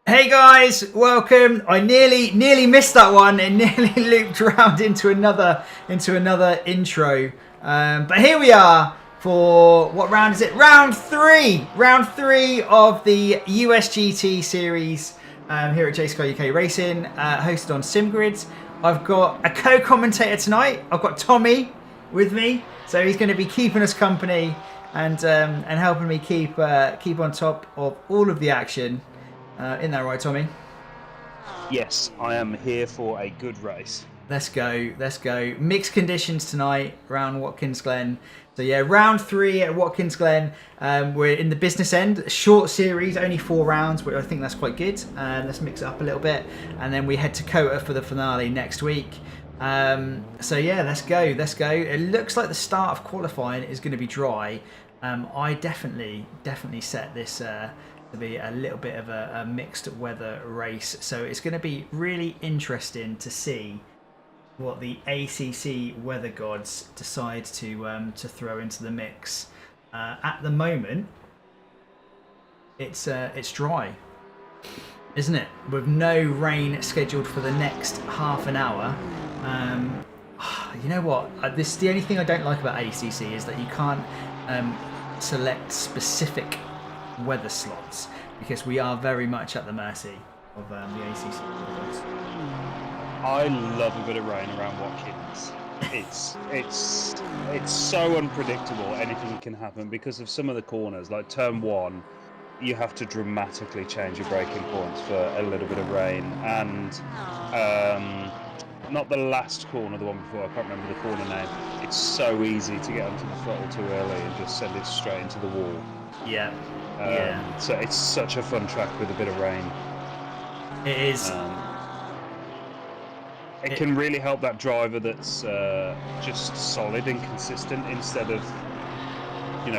Hey guys, welcome. I nearly missed that one. It nearly looped around into another intro. But here we are for what round is it? Round three of the USGT series here at Jsky-uk Racing, hosted on SimGrids. I've got a co-commentator tonight. I've got Tommy with me, so he's going to be keeping us company and helping me keep on top of all of the action. Isn't that right, Tommy? Yes, I am here for a good race. Let's go. Mixed conditions tonight around Watkins Glen. So yeah, round three at Watkins Glen. We're in the business end. Short series, only 4 rounds, but I think that's quite good. Let's mix it up a little bit. And then we head to Kota for the finale next week. So yeah, let's go. It looks like the start of qualifying is going to be dry. I definitely set this... to be a little bit of a mixed weather race, so it's going to be really interesting to see what the ACC weather gods decide to throw into the mix. At the moment, it's dry, isn't it? With no rain scheduled for the next half an hour. You know what? The only thing I don't like about ACC is that you can't select specific weather slots, because we are very much at the mercy of the ACC. I love a bit of rain around Watkins. It's so unpredictable. Anything can happen because of some of the corners. Like turn 1, you have to dramatically change your braking points for a little bit of rain, and not the last corner, the one before. I can't remember the corner name. It's so easy to get onto the throttle too early and just send it straight into the wall. Yeah. So it's such a fun track with a bit of rain. It is. It can really help that driver that's just solid and consistent instead of,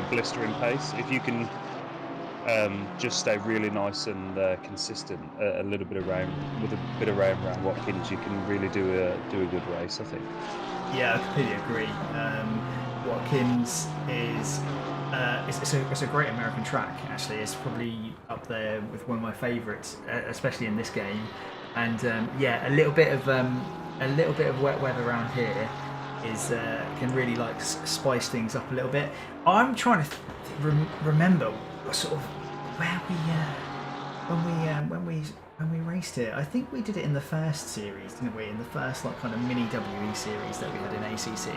blistering pace. If you can just stay really nice and consistent, a little bit of rain with a bit of rain around Watkins, you can really do a good race, I think. Yeah, I completely agree. Watkins is. It's a great American track. Actually, it's probably up there with one of my favourites, especially in this game. And yeah, a little bit of wet weather around here is can really like spice things up a little bit. I'm trying to remember sort of where we when we raced it. I think we did it in the first series, didn't we? In the first like kind of mini WE series that we had in ACC.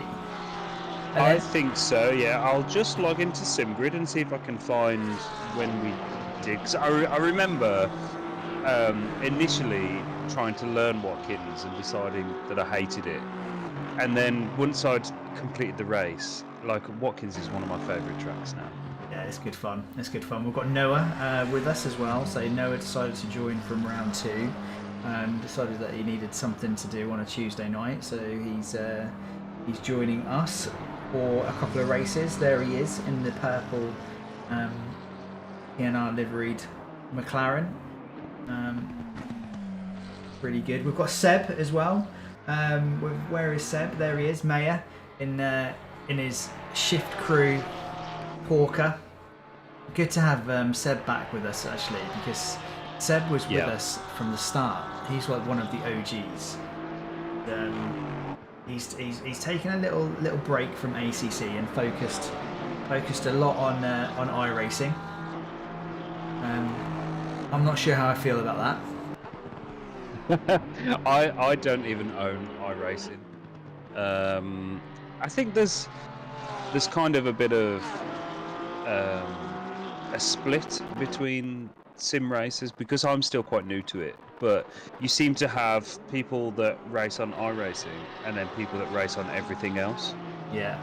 I think so, yeah. I'll just log into SimGrid and see if I can find when we did. Cause I remember initially trying to learn Watkins and deciding that I hated it. And then once I'd completed the race, like Watkins is one of my favourite tracks now. Yeah, it's good fun. We've got Noah with us as well. So Noah decided to join from round 2. Decided that he needed something to do on a Tuesday night. So he's joining us for a couple of races. There he is in the purple PNR liveried McLaren. Pretty good. We've got Seb as well. Where is Seb? There he is, Mayor, in his shift crew Porker. Good to have Seb back with us actually, because Seb was with us from the start. He's like one of the OGs. He's taken a little break from ACC and focused a lot on iRacing. I'm not sure how I feel about that. I don't even own iRacing. I think there's kind of a bit of a split between sim races because I'm still quite new to it, but you seem to have people that race on iRacing and then people that race on everything else. Yeah.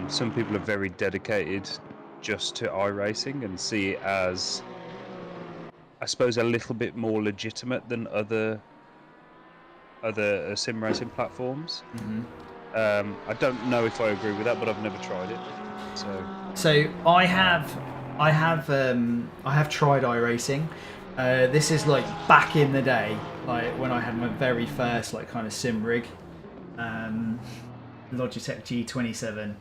Some people are very dedicated just to iRacing and see it as, I suppose, a little bit more legitimate than other sim racing platforms. Mm-hmm. I don't know if I agree with that, but I've never tried it. So I have tried iRacing. This is like back in the day, like when I had my very first like kind of sim rig, Logitech G27,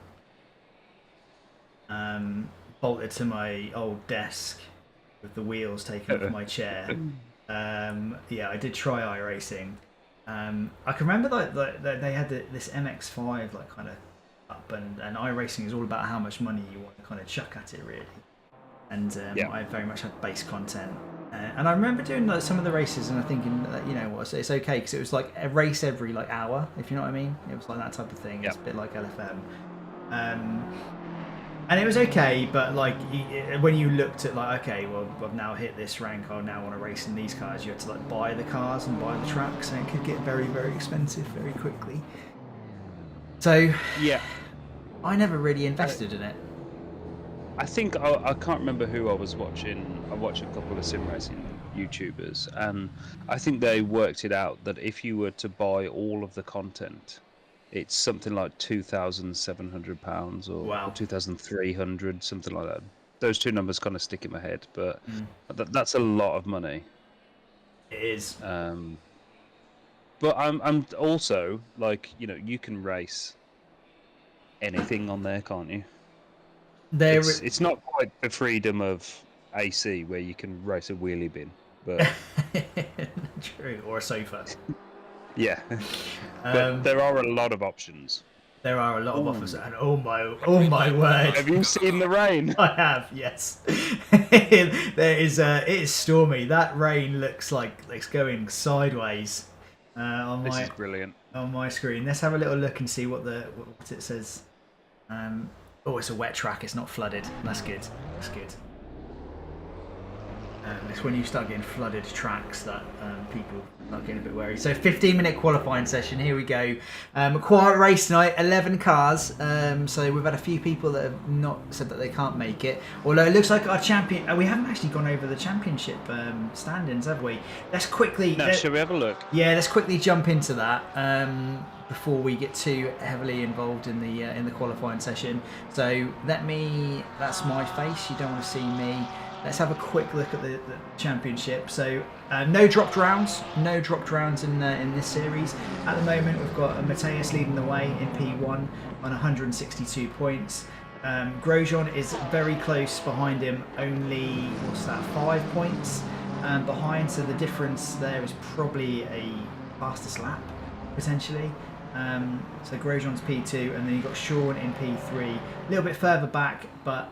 bolted to my old desk, with the wheels taken off my chair. Yeah, I did try iRacing. I can remember like they had this MX-5 like kind of up, and iRacing is all about how much money you want to kind of chuck at it, really. And I very much had base content. And I remember doing like some of the races and I thinking, you know what, it's okay because it was like a race every like hour, if you know what I mean. It was like that type of thing. It's a bit like LFM. And it was okay, but like when you looked at like, okay, well, I've now hit this rank, I now want to race in these cars, you had to like buy the cars and buy the tracks, and it could get very, very expensive very quickly. So yeah, I never really invested in it. I think I can't remember who I was watching. I watched a couple of sim racing YouTubers, and I think they worked it out that if you were to buy all of the content, it's something like £2,700 or 2,300, something like that. Those two numbers kind of stick in my head, but that's a lot of money. It is. But I'm also like, you know, you can race anything on there, can't you? It's not quite the freedom of AC where you can race a wheelie bin, but true, or a sofa. Yeah, but there are a lot of options. There are a lot of offers, and oh my word! Have you seen the rain? I have, yes. It is stormy. That rain looks like it's going sideways. This is brilliant. On my screen. Let's have a little look and see what it says. Oh, it's a wet track. It's not flooded. That's good. That's good. It's when you start getting flooded tracks that people are getting a bit wary. So 15-minute qualifying session. Here we go. A quiet race tonight. 11 cars. So we've had a few people that have not said that they can't make it. Although it looks like our champion. We haven't actually gone over the championship standings, have we? Let's quickly. No, shall we have a look? Yeah, let's quickly jump into that. Before we get too heavily involved in the qualifying session. So that's my face. You don't want to see me. Let's have a quick look at the championship. So no dropped rounds in this series. At the moment, we've got Mateus leading the way in P1 on 162 points. Grosjean is very close behind him, only 5 points behind. So the difference there is probably a fastest lap potentially. So Grosjean's P2, and then you've got Sean in P3, a little bit further back, but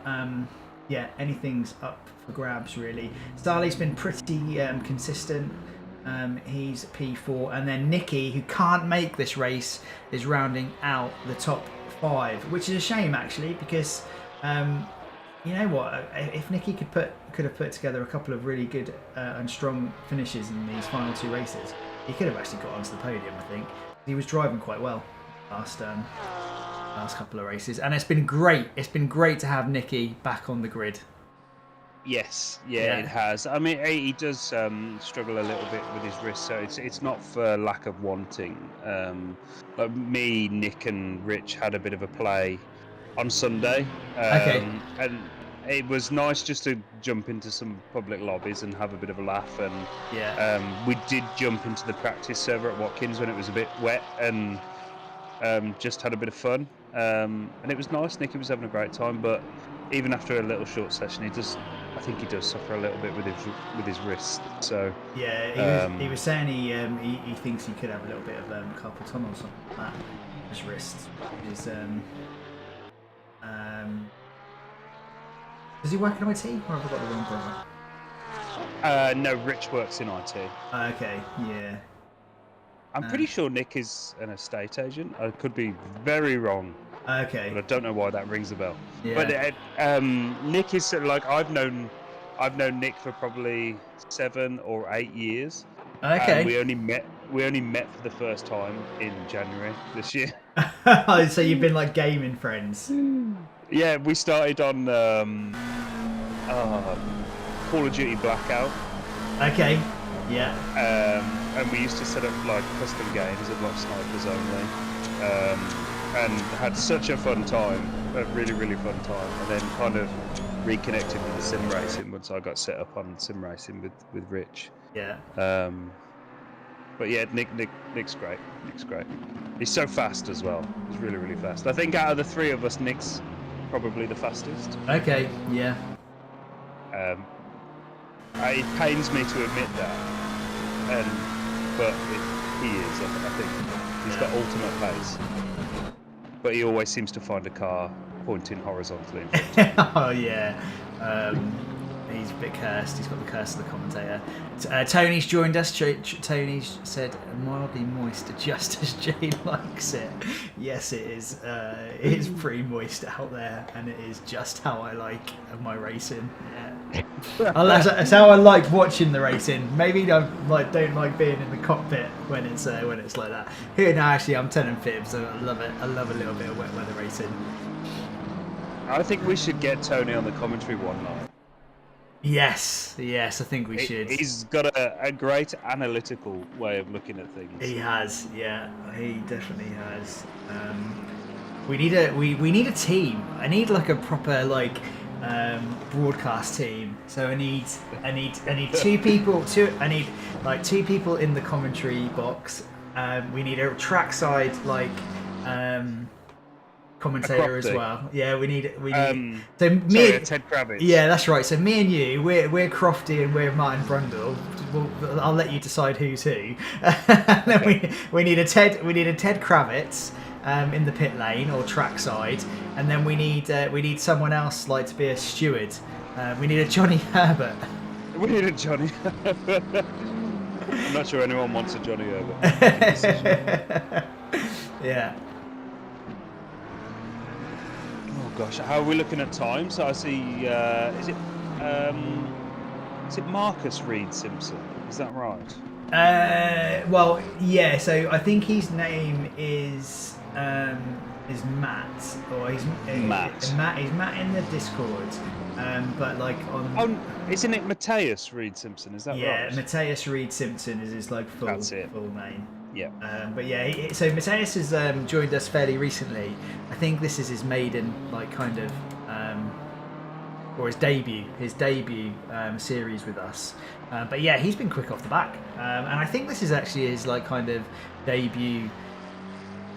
yeah, anything's up for grabs really. Starley's been pretty consistent. He's P4, and then Nicky, who can't make this race, is rounding out the top 5, which is a shame actually, because you know what, if Nicky could have put together a couple of really good and strong finishes in these final 2 races, he could have actually got onto the podium. I think he was driving quite well last couple of races, and it's been great. It's been great to have Nicky back on the grid. Yes, yeah, it has. I mean, he does struggle a little bit with his wrist, so it's not for lack of wanting. Like me, Nick, and Rich had a bit of a play on Sunday, and it was nice just to jump into some public lobbies and have a bit of a laugh. And we did jump into the practice server at Watkins when it was a bit wet, and just had a bit of fun. And it was nice. Nicky was having a great time, but even after a little short session, I think he does suffer a little bit with his wrist. So yeah, he was saying he thinks he could have a little bit of carpal tunnel or something like that. His wrist is does he work in IT, or have I got the wrong brother? No, Rich works in IT. Okay, yeah. I'm pretty sure Nick is an estate agent. I could be very wrong. Okay. But I don't know why that rings a bell. Yeah. But Nick is sort of like I've known Nick for probably 7 or 8 years. Okay. And we only met for the first time in January this year. So you've been like gaming friends. Yeah, we started on Call of Duty Blackout. Okay. Yeah. And we used to set up like custom games of like snipers only. And had such a fun time, a really, really fun time. And then kind of reconnected with the sim racing once I got set up on sim racing with Rich. Yeah. But yeah, Nick's great. Nick's great. He's so fast as well. He's really, really fast. I think out of the 3 of us, Nick's probably the fastest. Okay. Yeah. It pains me to admit that, but he is. I think he's got ultimate pace, but he always seems to find a car pointing horizontally in front of him. Oh yeah, he's a bit cursed. He's got the curse of the commentator. Tony's joined us. Tony said mildly moist, just as Jay likes it. Yes, it is. It is pretty moist out there, and it is just how I like my racing. Yeah. That's how I like watching the racing. Maybe I don't like being in the cockpit when it's like that. Here now, actually, I'm telling fibs. So I love it. I love a little bit of wet weather racing. I think we should get Tony on the commentary one night. Yes, I think we should. He's got a great analytical way of looking at things. He has, yeah, he definitely has. We need a team. I need like a proper broadcast team. So I need two people. I need like two people in the commentary box. We need a trackside commentator as well. Yeah, we need. So me, Ted Kravitz. Yeah, that's right. So me and you, we're Crofty and we're Martin Brundle. I'll let you decide who's who. And then we need a Ted Kravitz in the pit lane or trackside, and then we need someone else to be a steward. We need a Johnny Herbert. We need a Johnny Herbert. I'm not sure anyone wants a Johnny Herbert. Yeah. Oh gosh, how are we looking at time? So I see, is it Marcus Reed Simpson? Is that right? Well, yeah. So I think his name is Matt, or he's Matt. He's Matt in the Discord. But isn't it Matthias Reed Simpson? Is that right? Yeah, Matthias Reed Simpson is his full name. Yeah. But yeah, so Matthias has joined us fairly recently. I think this is his maiden or his debut series with us. But yeah, he's been quick off the back, and I think this is actually his debut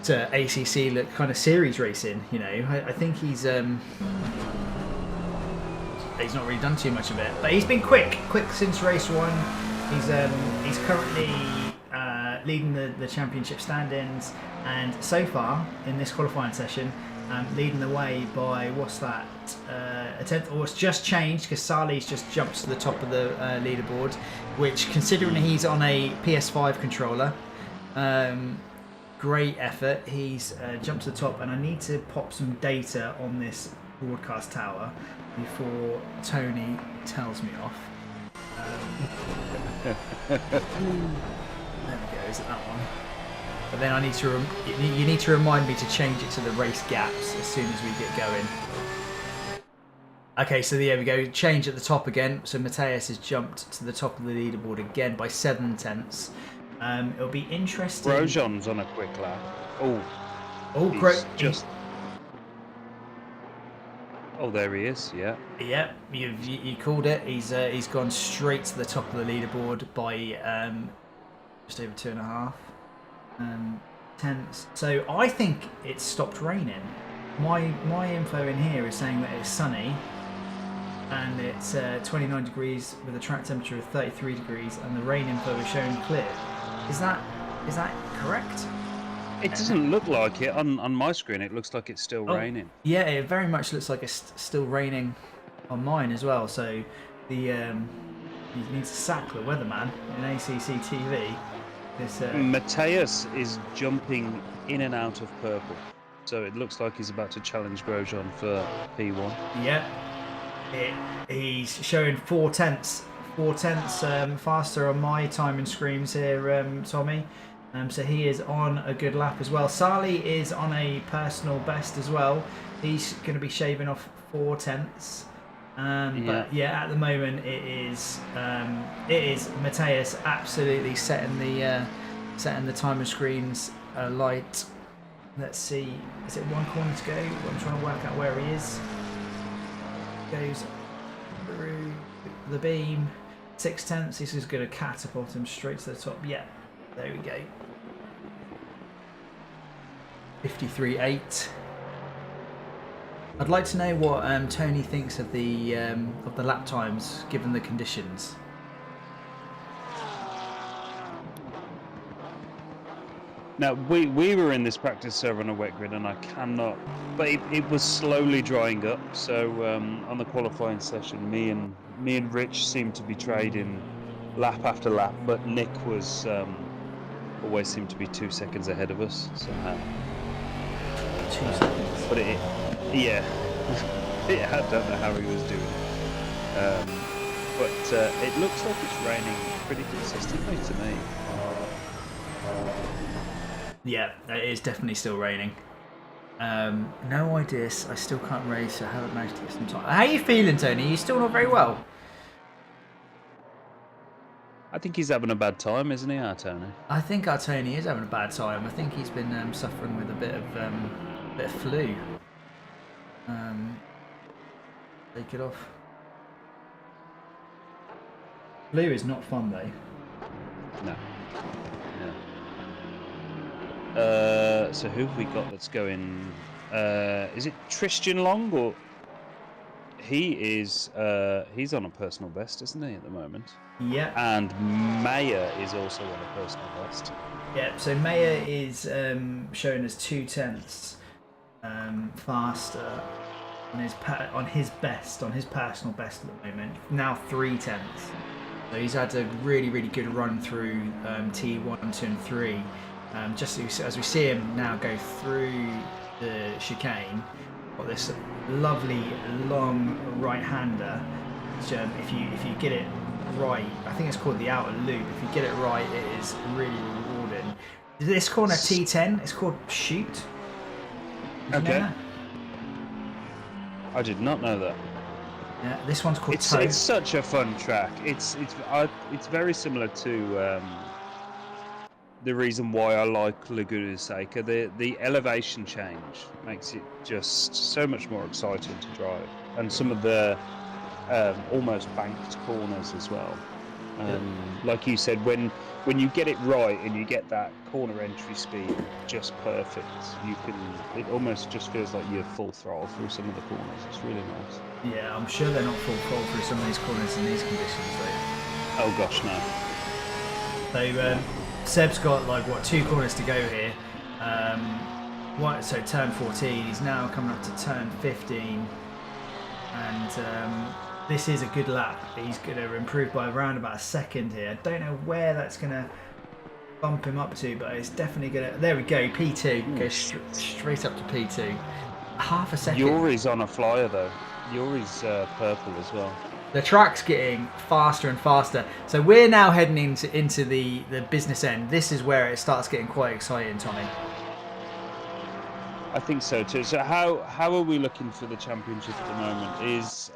to ACC kind of series racing. You know, I think he's not really done too much of it, but he's been quick since race one. He's currently leading the championship standings, and so far in this qualifying session, leading the way by a tenth, or it's just changed because Salih's just jumped to the top of the leaderboard, which, considering he's on a PS5 controller, great effort. He's jumped to the top, and I need to pop some data on this broadcast tower before Tony tells me off. There we go, is it that one? But then I need to you need to remind me to change it to the race gaps as soon as we get going. Okay, so there we go, change at the top again. So Matthias has jumped to the top of the leaderboard again by 7 tenths. It'll be interesting. Grosjean's on a quick lap. Oh, there he is. Yeah. Yeah, you called it. He's gone straight to the top of the leaderboard by just over 2.5 tenths. So I think it's stopped raining. My info in here is saying that it's sunny, and it's 29 degrees with a track temperature of 33 degrees, and the rain info is showing clear. Is that correct? It doesn't look like it on my screen. It looks like it's still raining. Yeah, it very much looks like it's still raining on mine as well. So he needs to sack the weatherman in ACC TV. Matthias is jumping in and out of purple, so it looks like he's about to challenge Grosjean for P1. Yeah, he's showing 4 tenths faster on my timing screens here, Tommy. So he is on a good lap as well. Salih is on a personal best as well. He's going to be shaving off 4 tenths. But yeah, at the moment it is Matthias absolutely setting the timer screens alight. Let's see, is it 1 corner to go? I'm trying to work out where he is. Goes through the beam, 6 tenths. This is going to catapult him straight to the top. Yeah, there we go. 53.8. I'd like to know what Tony thinks of the lap times given the conditions. Now we were in this practice server on a wet grid, and I cannot. But it was slowly drying up. So on the qualifying session, me and Rich seemed to be trading lap after lap, but Nick was always seemed to be 2 seconds ahead of us somehow. 2 seconds. But yeah, yeah, I don't know how he was doing it. But it looks like it's raining pretty consistently to me. Yeah, it is definitely still raining. No idea. I still can't race. I haven't managed to get some time. How are you feeling, Tony? Are you still not very well? I think he's having a bad time, isn't he, our Tony? I think our Tony is having a bad time. I think he's been suffering with a bit of flu. Take it off. Flu is not fun though. No. So who have we got that's going? Is it Tristan Long or? He is. He's on a personal best, isn't he, at the moment? Yeah. And Mayer is also on a personal best. Yeah. So Mayer is showing us 2/10 faster on his personal best at the moment. Now 3/10. So he's had a really good run through T1, 2, and 3. Just as we see him now go through the chicane, got this lovely long right-hander. Which, if you get it right, I think it's called the outer loop. If you get it right, it is really rewarding. This corner T10, it's called Shoot. Did you know that? I did not know that. Yeah, this one's called It's such a fun track. It's very similar to the reason why I like Laguna Seca. The elevation change makes it just so much more exciting to drive, and some of the almost banked corners as well. Like you said, when you get it right and you get that corner entry speed just perfect, it almost just feels like you're full throttle through some of the corners. It's really nice. Yeah, I'm sure they're not full throttle through some of these corners in these conditions though. Oh gosh, no. So Seb's got 2 corners to go here. So turn 14, he's now coming up to turn 15, and this is a good lap. He's going to improve by around about a second here. I don't know where that's going to bump him up to, but it's definitely going to. There we go, P2 goes straight up to P2. Half a second. Yuri's on a flyer though. Yuri's purple as well. The track's getting faster and faster. So we're now heading into the business end. This is where it starts getting quite exciting, Tommy. I think so too. So how are we looking for the championship at the moment? Is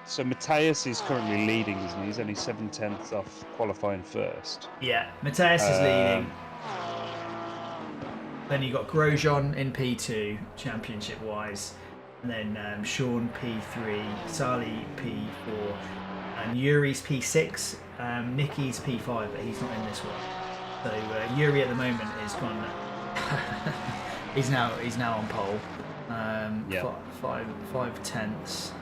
so Matthias is currently leading, isn't he? He's only 7/10 off qualifying first. Yeah, Matthias is leading. Then you got Grosjean in P2, championship wise. And then Sean P3, Sali P4, and Yuri's P6, Nicky's P5, but he's not in this one. So Yuri at the moment is gone. he's now on pole. 5/10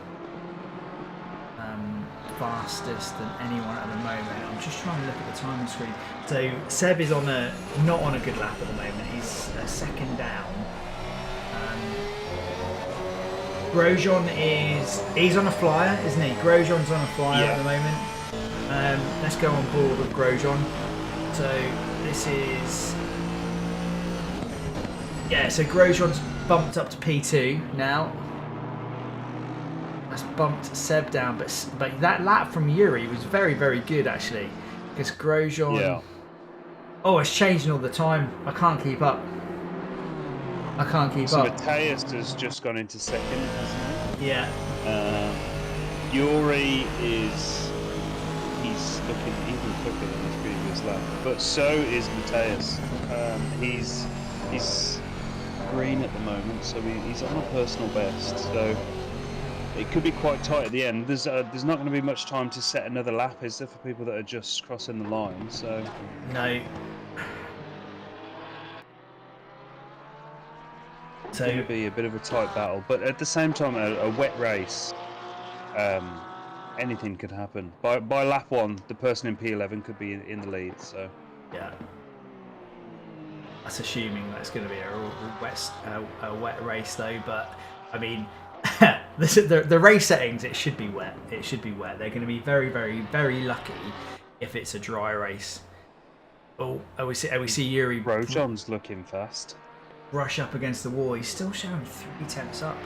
fastest than anyone at the moment. I'm just trying to look at the timing screen. So Seb is not on a good lap at the moment. He's a second down. Grosjean he's on a flyer, isn't he? Grosjean's on a flyer at the moment. Let's go on board with Grosjean. So this is so Grosjean's bumped up to P2 now. That's bumped Seb down, but that lap from Yuri was very good actually, because Grosjean. Yeah. Oh, it's changing all the time. I can't keep up. So Matthias has just gone into second, hasn't he? Yeah. Yuri he's looking even quicker than his previous lap, but so is Matthias. He's green at the moment, so he's on a personal best. So it could be quite tight at the end. There's not going to be much time to set another lap, is there, for people that are just crossing the line? So no. It's going to be a bit of a tight battle, but at the same time, a wet race, anything could happen. By lap 1, the person in P11 could be in the lead. So yeah. That's assuming that's going to be a wet race though. But I mean, the race settings, it should be wet. It should be wet. They're going to be very, very, very lucky if it's a dry race. Oh, we see Yuri Grosjean's looking fast. Brush up against the wall. He's still showing 3/10 up.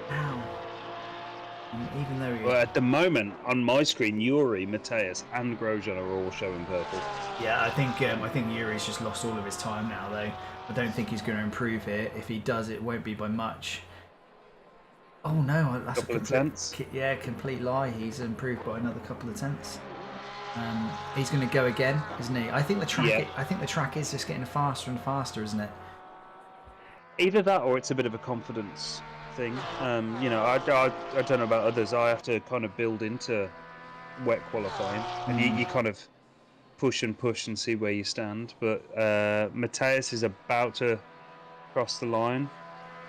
Ow. Even though well, at the moment on my screen, Yuri, Mateus, and Grosjean are all showing purple. Yeah, I think Yuri's just lost all of his time now, though. I don't think he's going to improve here. If he does, it won't be by much. Oh no, that's couple of tenths. Yeah, complete lie. He's improved by another couple of tenths. He's going to go again, isn't he? I think the track. Yeah. I think the track is just getting faster and faster, isn't it? Either that, or it's a bit of a confidence thing. You know, I don't know about others. I have to kind of build into wet qualifying, and you kind of push and see where you stand. But Mateus is about to cross the line.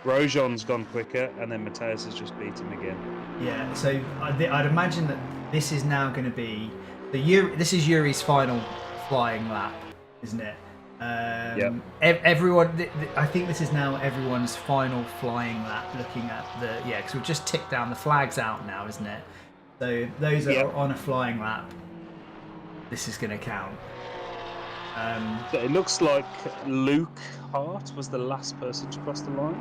Grosjean's gone quicker, and then Mateus has just beat him again. Yeah, so I'd imagine that this is now going to be this is Yuri's final flying lap, isn't it? Everyone, I think this is now everyone's final flying lap. Looking at because we've just ticked down the flags out now, isn't it? So those that are on a flying lap, this is going to count. So it looks like Luke Hart was the last person to cross the line.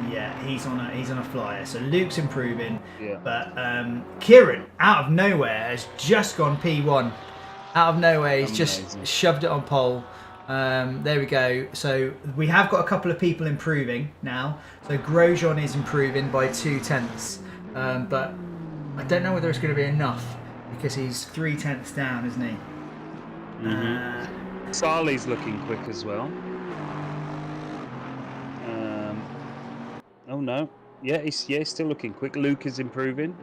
Yeah, he's on a flyer. So Luke's improving. Yeah. But Kieran, out of nowhere, has just gone P1. Out of nowhere, he's just shoved it on pole. There we go. So we have got a couple of people improving now. So Grosjean is improving by 2/10. But I don't know whether it's going to be enough because he's 3/10 down, isn't he? Sarli's looking quick as well. Oh no, he's still looking quick. Luke is improving.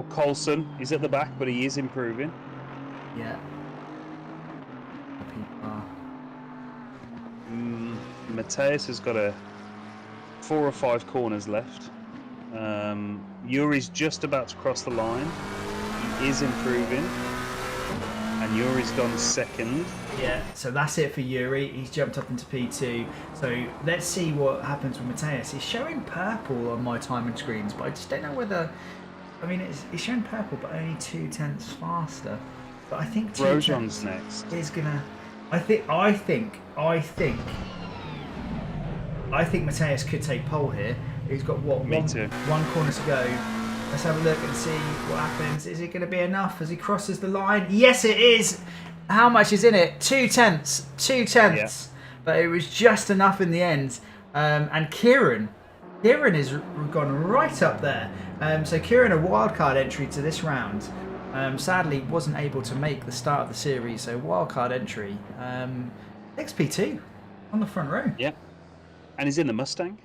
Coulson, he's at the back, but he is improving. Yeah. Mateus has got 4 or 5 corners left. Yuri's just about to cross the line. He is improving. And Yuri's gone second. Yeah, so that's it for Yuri. He's jumped up into P2. So let's see what happens with Mateus. He's showing purple on my timing screens, but I just don't know whether... I mean, it's showing purple, but only 2/10 faster. But I think Grosjean's next. Is gonna... I think Mateus could take pole here. He's got one corner to go. Let's have a look and see what happens. Is it going to be enough as he crosses the line? Yes, it is. How much is in it? 2/10. 2/10. But it was just enough in the end. And Kieran has gone right up there. So Kieran, a wildcard entry to this round. Sadly, wasn't able to make the start of the series. So wildcard entry. XP2 on the front row. Yeah. And he's in the Mustang.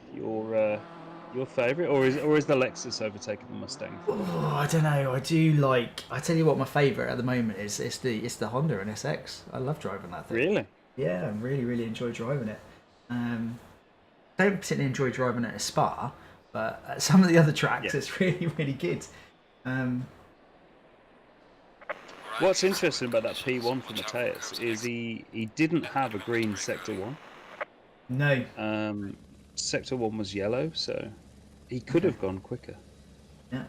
Your favourite, or is the Lexus overtaking the Mustang? Oh, I don't know. I do like. I tell you what, my favourite at the moment is the Honda NSX. I love driving that thing. Really? Yeah, I really enjoy driving it. Don't particularly enjoy driving it at Spa, but at some of the other tracks, it's really good. What's interesting about that P1 for Mateus is he didn't have a green Sector 1. No. Sector 1 was yellow, so he could have gone quicker. Yeah.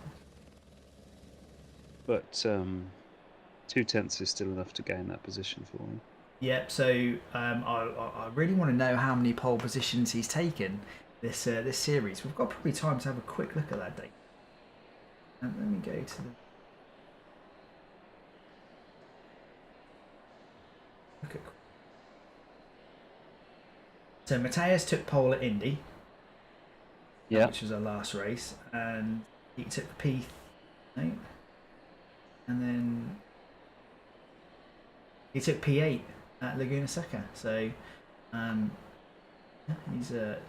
But 2/10 is still enough to gain that position for him. Yep. So I really want to know how many pole positions he's taken this series. We've got probably time to have a quick look at that date. Let me go to the. Look at. So Mateus took pole at Indy, which was our last race, and he took P, and then he took P8 at Laguna Seca. So, he's the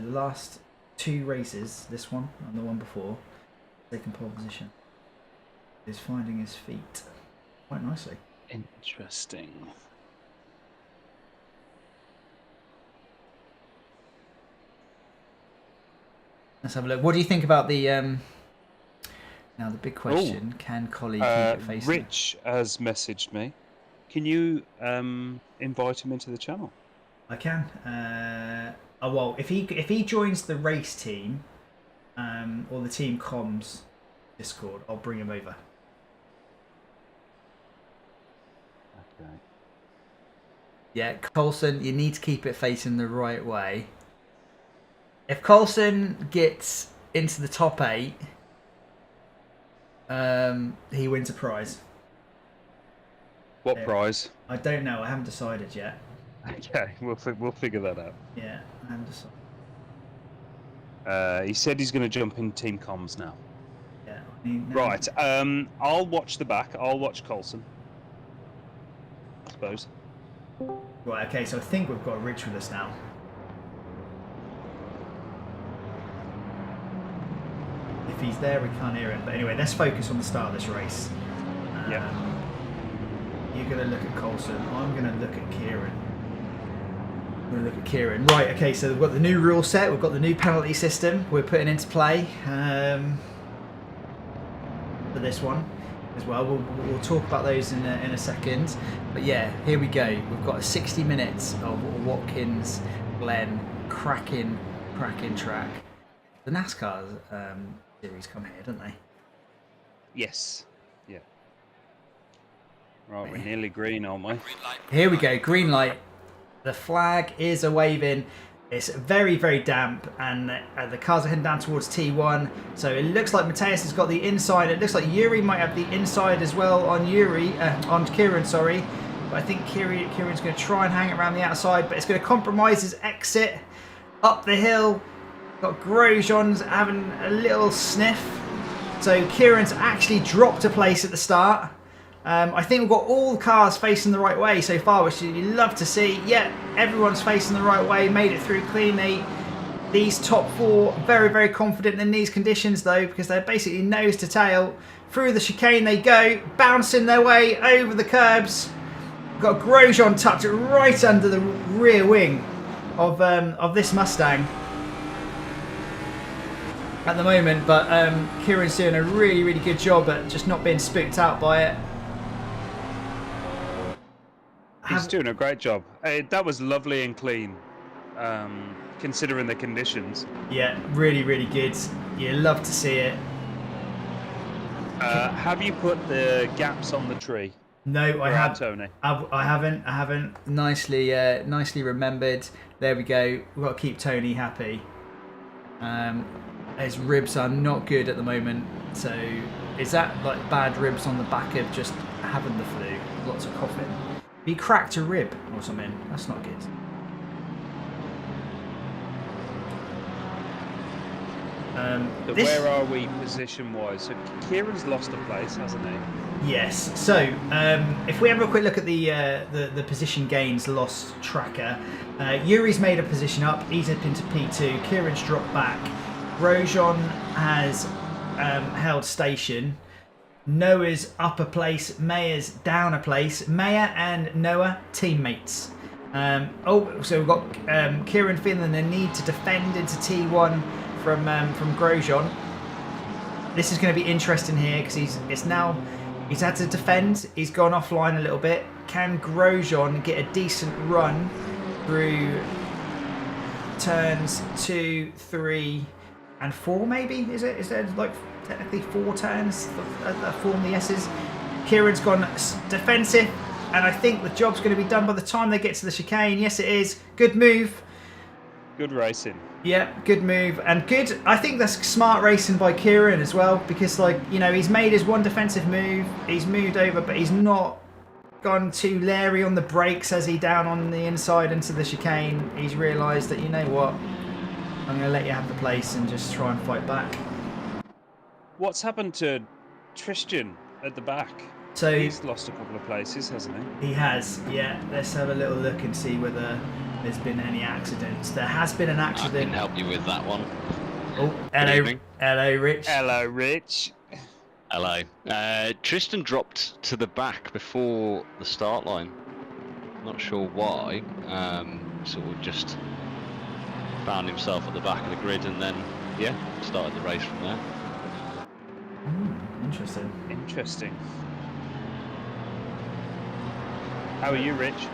last 2 races, this one and the one before, taking pole position. He's finding his feet quite nicely. Interesting. Let's have a look. What do you think about the now the big question? Can Collie keep it facing? Rich has messaged me Can you invite him into the channel? I can. Oh, well, if he joins the race team, or the team comms Discord, I'll bring him over. Okay. Yeah, Coulson, you need to keep it facing the right way. If Coulson gets into the top 8, he wins a prize. What prize? I don't know. I haven't decided yet. Okay, we'll figure that out. Yeah, I haven't decided. He said he's going to jump in team comms now. Yeah. Right. I'll watch the back. I'll watch Coulson. I suppose. Right. Okay. So I think we've got Rich with us now. If he's there, we can't hear him. But anyway, let's focus on the start of this race. Yeah. You're going to look at Coulson. I'm going to look at Kieran. Right, okay, so we've got the new rule set. We've got the new penalty system we're putting into play for this one as well. We'll talk about those in a second. But yeah, here we go. We've got 60 minutes of Watkins Glen cracking track. The NASCAR series come here, don't they? Yes. Yeah. Right, we're nearly green, aren't we? Here we go, green light. The flag is a waving. It's very, very damp, and the cars are heading down towards T1. So it looks like Mateus has got the inside. It looks like Yuri might have the inside as well on on Kieran, sorry. But I think Kieran's going to try and hang it around the outside, but it's going to compromise his exit up the hill. Got Grosjean's having a little sniff. So Kieran's actually dropped a place at the start. I think we've got all the cars facing the right way so far, which you love to see. Yeah, everyone's facing the right way, made it through cleanly. These top 4, very, very confident in these conditions though, because they're basically nose to tail. Through the chicane they go, bouncing their way over the curbs. Got Grosjean tucked right under the rear wing of this Mustang at the moment, but Kieran's doing a really, really good job at just not being spooked out by it. He's doing a great job. That was lovely and clean, considering the conditions. Yeah, really, really good. You love to see it. Have you put the gaps on the tree? No, I have. Tony. I haven't. Nicely remembered. There we go. We've got to keep Tony happy. His ribs are not good at the moment. So, is that like bad ribs on the back of just having the flu? Lots of coughing. He cracked a rib or something. That's not good. Where are we position-wise? So Kieran's lost a place, hasn't he? Yes. So if we have a quick look at the position gains lost tracker, Yuri's made a position up. He's up into P2. Kieran's dropped back. Grosjean has held station. Noah's up a place, Maya's down a place. Maya and Noah, teammates. So we've got Kieran feeling the need to defend into T1 from Grosjean. This is going to be interesting here because he's had to defend. He's gone offline a little bit. Can Grosjean get a decent run through turns 2, 3, and 4? Maybe is there like technically 4 turns that form the S's? Kieran's gone defensive, and I think the job's going to be done by the time they get to the chicane. Yes, it is. Good move. Good racing. Yeah, good move, and good. I think that's smart racing by Kieran as well, because he's made his one defensive move. He's moved over, but he's not gone too leery on the brakes as he down on the inside into the chicane. He's realised that, you know what, I'm going to let you have the place and just try and fight back. What's happened to Tristan at the back? So he's lost a couple of places, hasn't he? He has, yeah. Let's have a little look and see whether there's been any accidents. There has been an accident. I can help you with that one. Oh, hello, Rich. Hello, Rich. Hello. Tristan dropped to the back before the start line. Not sure why. Sort of just found himself at the back of the grid and then, yeah, started the race from there. Interesting. Interesting. How are you, Rich?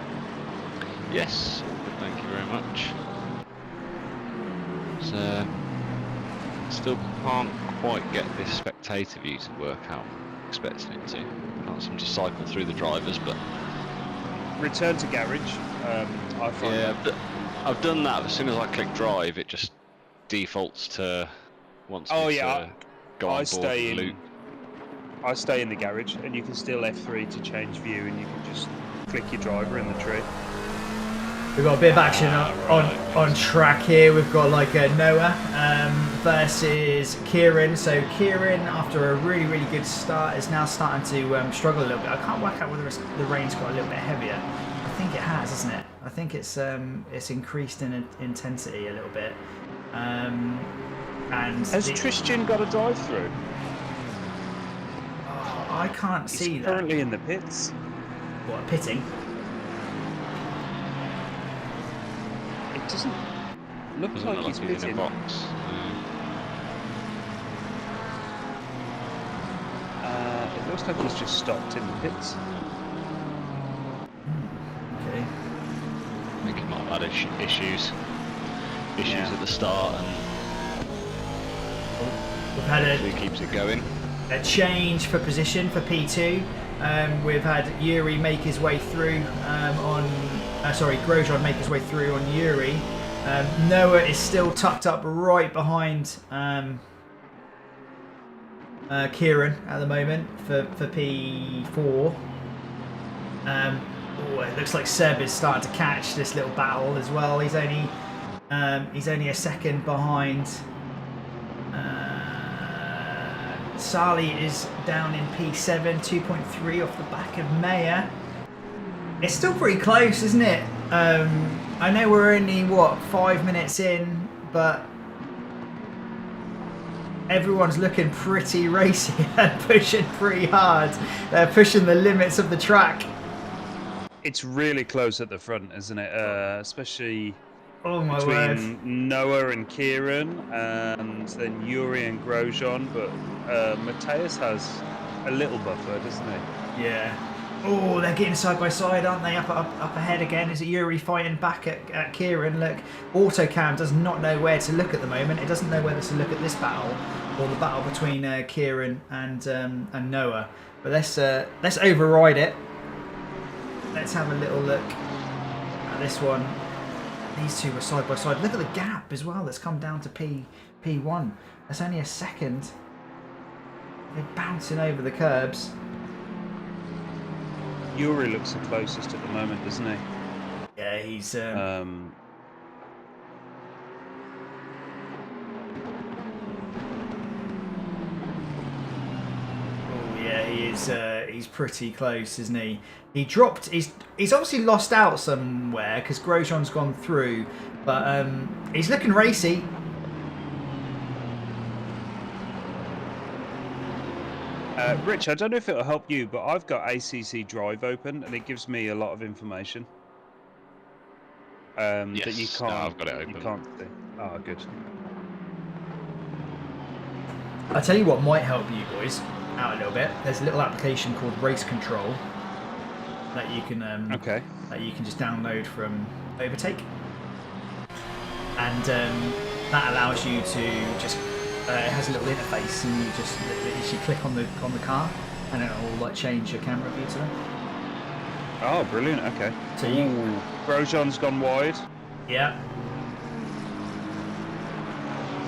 Yes, good, thank you very much. So, still can't quite get this spectator view to work out. Expecting it to. Can't seem to cycle through the drivers, but Return to garage. I find yeah, I've done that. As soon as I click drive, it just defaults to wants me to go on board the loop. I stay in the garage, and you can still F3 to change view, and you can just click your driver in the tree. We've got a bit of action on track here. We've got like Noah versus Kieran. So Kieran, after a really good start, is now starting to struggle a little bit. I can't work out whether the rain's got a little bit heavier. I think it has, isn't it? I think it's increased in intensity a little bit. And has Tristan got a drive through? Oh, I can't see that. Currently in the pits. What, pitting? It doesn't look like he's pitting. In a box. It looks like he's just stopped in the pits. Okay. I think he might have had issues at the start, and we've had he keeps it going. A change for position for P2. We've had Yuri make his way through Grosjean make his way through on Yuri. Noah is still tucked up right behind Kieran at the moment for P4. It looks like Seb is starting to catch this little battle as well. He's only a second behind. Sali is down in P7, 2.3 off the back of Mayer. It's still pretty close, isn't it? I know we're only, 5 minutes in, but everyone's looking pretty racy and pushing pretty hard. They're pushing the limits of the track. It's really close at the front, isn't it? Especially between word. Noah and Kieran, and then Yuri and Grosjean, but Matthias has a little buffer, doesn't he? Yeah. Oh, they're getting side by side, aren't they? Up ahead again. Is it Yuri fighting back at Kieran? Look, Autocam does not know where to look at the moment. It doesn't know whether to look at this battle or the battle between Kieran and Noah. But let's override it. Let's have a little look at this one. These two were side by side. Look at the gap as well that's come down to P1. That's only a second. They're bouncing over the curbs. Yuri looks the closest at the moment, doesn't he? Yeah, he's... Yeah, he is. He's pretty close, isn't he? He dropped. He's obviously lost out somewhere because Grosjean's gone through, but he's looking racy. Rich, I don't know if it'll help you, but I've got ACC Drive open, and it gives me a lot of information Yes, that you can't. no, I've got it open. You can't see. Oh, good. I'll tell you what might help you boys out a little bit. There's a little application called Race Control that you can that you can just download from Overtake, and that allows you to just it has a little interface, and you just literally click on the car, and it will like change your camera view to them. Oh, brilliant! Okay. So you Grosjean's gone wide, yeah,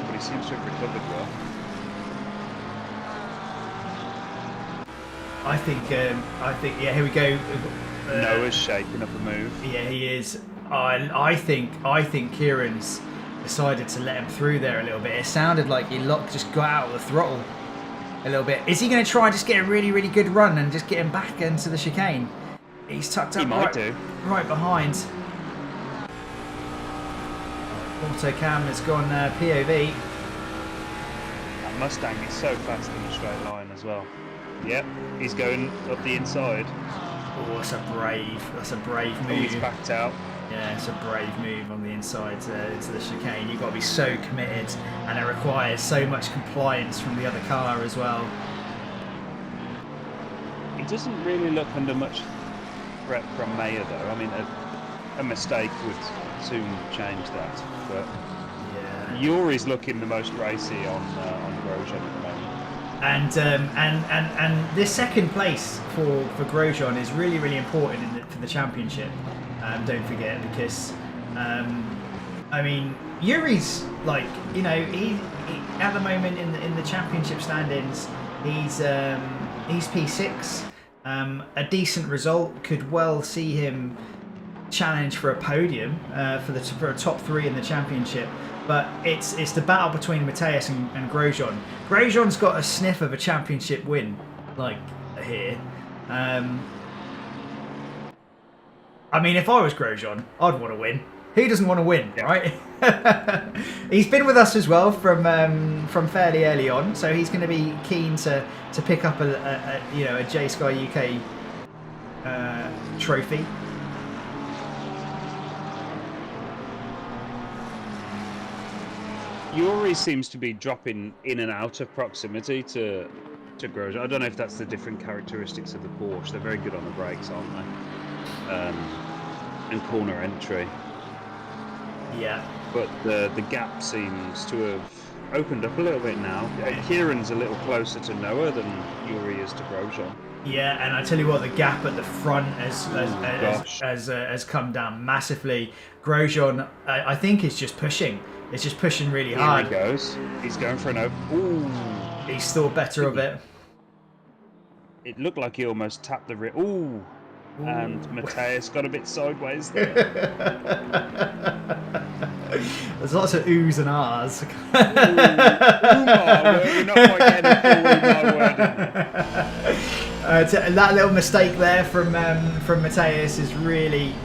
but he seems to have recovered well. I think yeah, here we go. Noah's shaping up a move. Yeah, he is. I think Kieran's decided to let him through there a little bit. It sounded like he just got out of the throttle a little bit. Is he going to try and just get a really good run and just get him back into the chicane? He's tucked up right behind. Autocam has gone POV. That Mustang is so fast in a straight line as well. Yep, he's going up the inside. Oh, that's a brave move. Oh, he's backed out. Yeah, it's a brave move on the inside into the chicane. You've got to be so committed, and it requires so much compliance from the other car as well. He doesn't really look under much threat from Mayer, though. I mean, a mistake would soon change that. But Yeah. Yuri's looking the most racy on Grosjean at the moment. And this second place for Grosjean is really, really important for the championship. Don't forget, because I mean, Yuri's like, you know, he at the moment in the championship standings, he's P6. A decent result could well see him challenge for a podium for a top 3 in the championship. But it's the battle between Mateus and Grosjean. Grosjean's got a sniff of a championship win, like, here. I mean, if I was Grosjean, I'd want to win. Who doesn't want to win, right? He's been with us as well from fairly early on, so he's going to be keen to pick up a Jsky-uk trophy. Yuri seems to be dropping in and out of proximity to Grosjean. I don't know if that's the different characteristics of the Porsche. They're very good on the brakes, aren't they? And corner entry. Yeah. But the gap seems to have opened up a little bit now. Kieran's a little closer to Noah than Yuri is to Grosjean. Yeah, and I tell you what, the gap at the front has come down massively. Grosjean, I think, is just pushing. It's just pushing really hard. Here he goes. He's going for an open. Ooh. He's thought better of it. It looked like he almost tapped the rim. Ooh. And Mateus got a bit sideways there. There's lots of oohs and ahs. We're not quite getting full that little mistake there from Mateus is really...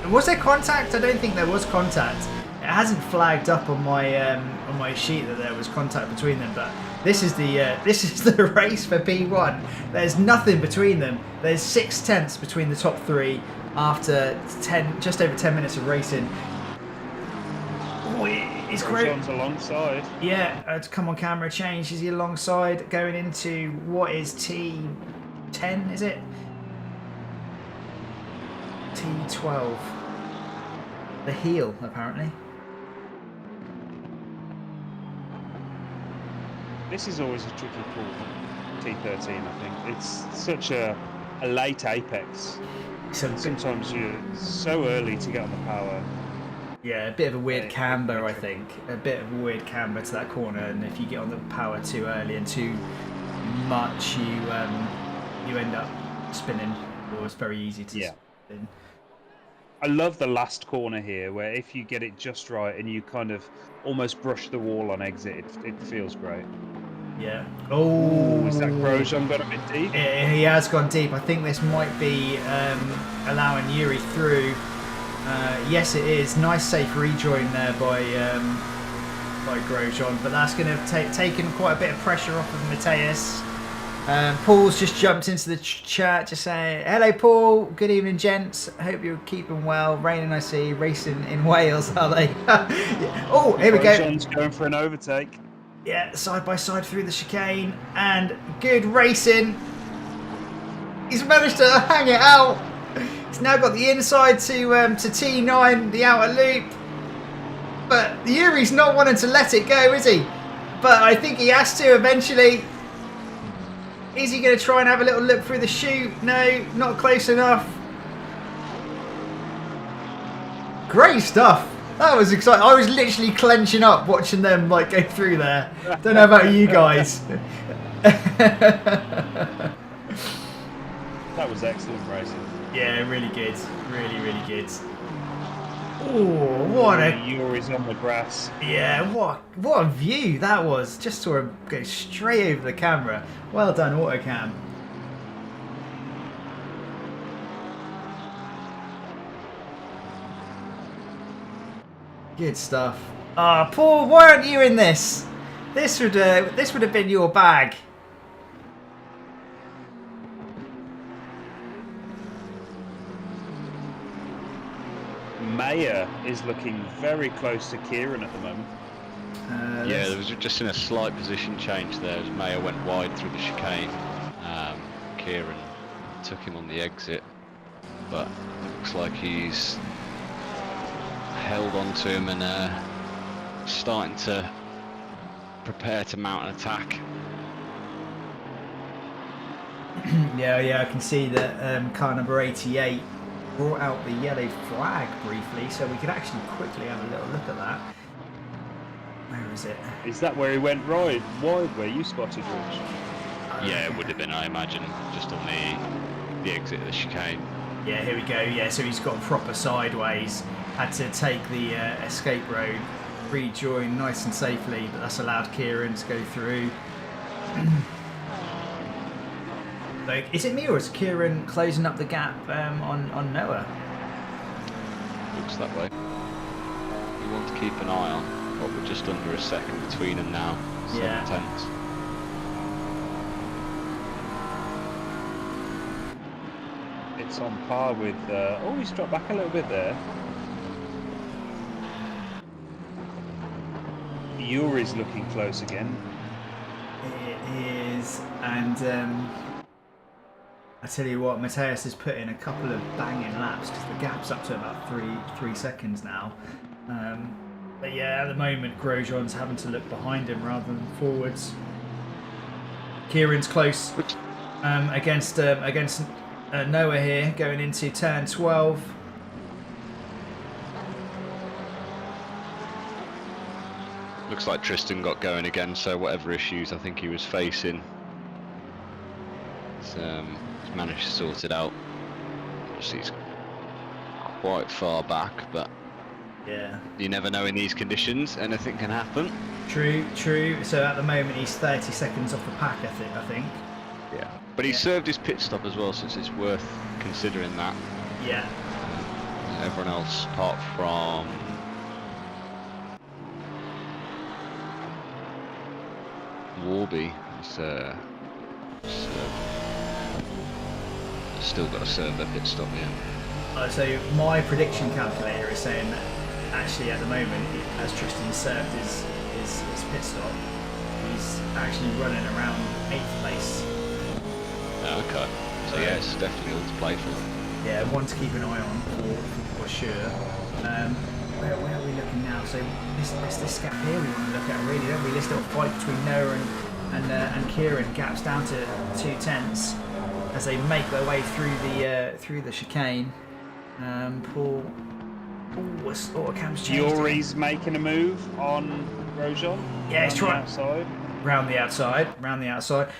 Was there contact? I don't think there was contact. It hasn't flagged up on my sheet that there was contact between them, but this is the race for P1. There's nothing between them. There's 0.6 between the top 3 after just over 10 minutes of racing. Oh, it's great. Grosjean's alongside. Yeah, to come on camera change. Is he alongside going into what is T10? Is it T12? The heel, apparently. This is always a tricky call, T13, I think. It's such a late apex. Sometimes you're so early to get on the power. Yeah, a bit of a weird camber, I think. A bit of a weird camber to that corner, and if you get on the power too early and too much, you end up spinning, or it's very easy to spin. I love the last corner here, where if you get it just right and you kind of almost brush the wall on exit, it feels great. Yeah. Oh, is that Grosjean got a bit deep? He has gone deep. I think this might be allowing Yuri through. Yes, it is. Nice safe rejoin there by Grosjean, but that's going to have taken quite a bit of pressure off of Mateus. Paul's just jumped into the chat, just saying, hello Paul, good evening gents, hope you're keeping well, raining I see, racing in Wales, are they? Yeah. Oh, here we go. Grosjean's going for an overtake. Yeah, side by side through the chicane, and good racing. He's managed to hang it out. He's now got the inside to T9, the outer loop. But Yuri's not wanting to let it go, is he? But I think he has to eventually. Is he going to try and have a little look through the chute? No, not close enough. Great stuff. That was exciting. I was literally clenching up watching them like go through there. Don't know about you guys. That was excellent racing. Yeah, really good. Really, really good. Oh, what a... Yuri's on the grass. Yeah, what a view that was. Just saw him go straight over the camera. Well done, Autocam. Good stuff. Ah, Paul, why aren't you in this? This would have been your bag. Mayer is looking very close to Kieran at the moment. Yeah, there was just in a slight position change there as Mayer went wide through the chicane. Kieran took him on the exit. but looks like he's held on to him and starting to prepare to mount an attack. Yeah, I can see that car number 88 brought out the yellow flag briefly, so we could actually quickly have a little look at that. Where is it? Is that where he went wide where you spotted, Rich? Yeah, it would have been, I imagine, just on the exit of the chicane. Yeah, here we go. Yeah, so he's gone proper sideways. Had to take the escape road, rejoin nice and safely, but that's allowed Kieran to go through. Like, is it me or is Kieran closing up the gap on Noah? Looks that way. We want to keep an eye on, but we're just under a second between them now. 7/10. It's on par with... oh, he's dropped back a little bit there. Yuri's looking close again. It is, and I tell you what, Mateus has put in a couple of banging laps because the gap's up to about three seconds now. But yeah, at the moment, Grosjean's having to look behind him rather than forwards. Kieran's close against Noah here, going into turn 12. Looks like Tristan got going again, so whatever issues I think he was facing, he's managed to sort it out. Obviously he's quite far back, but yeah, you never know in these conditions, anything can happen. True. So at the moment he's 30 seconds off the pack, I think. Yeah, but he served his pit stop as well, since it's worth considering that. Yeah. Everyone else, apart from Warby, has still got to serve their pit stop, yeah. So my prediction calculator is saying that actually at the moment, as Tristan served his pit stop, he's actually running around 8th place. Okay, so yeah, it's definitely all to play for. Yeah, one to keep an eye on for sure. Where are we looking now? So this gap here we want to look at, really, don't we? This little fight between Noah and Kieran, gaps down to 2/10 as they make their way through the chicane. Paul, Cam's changed. Yuri's making a move on Grosjean. Yeah, he's trying outside. Round the outside,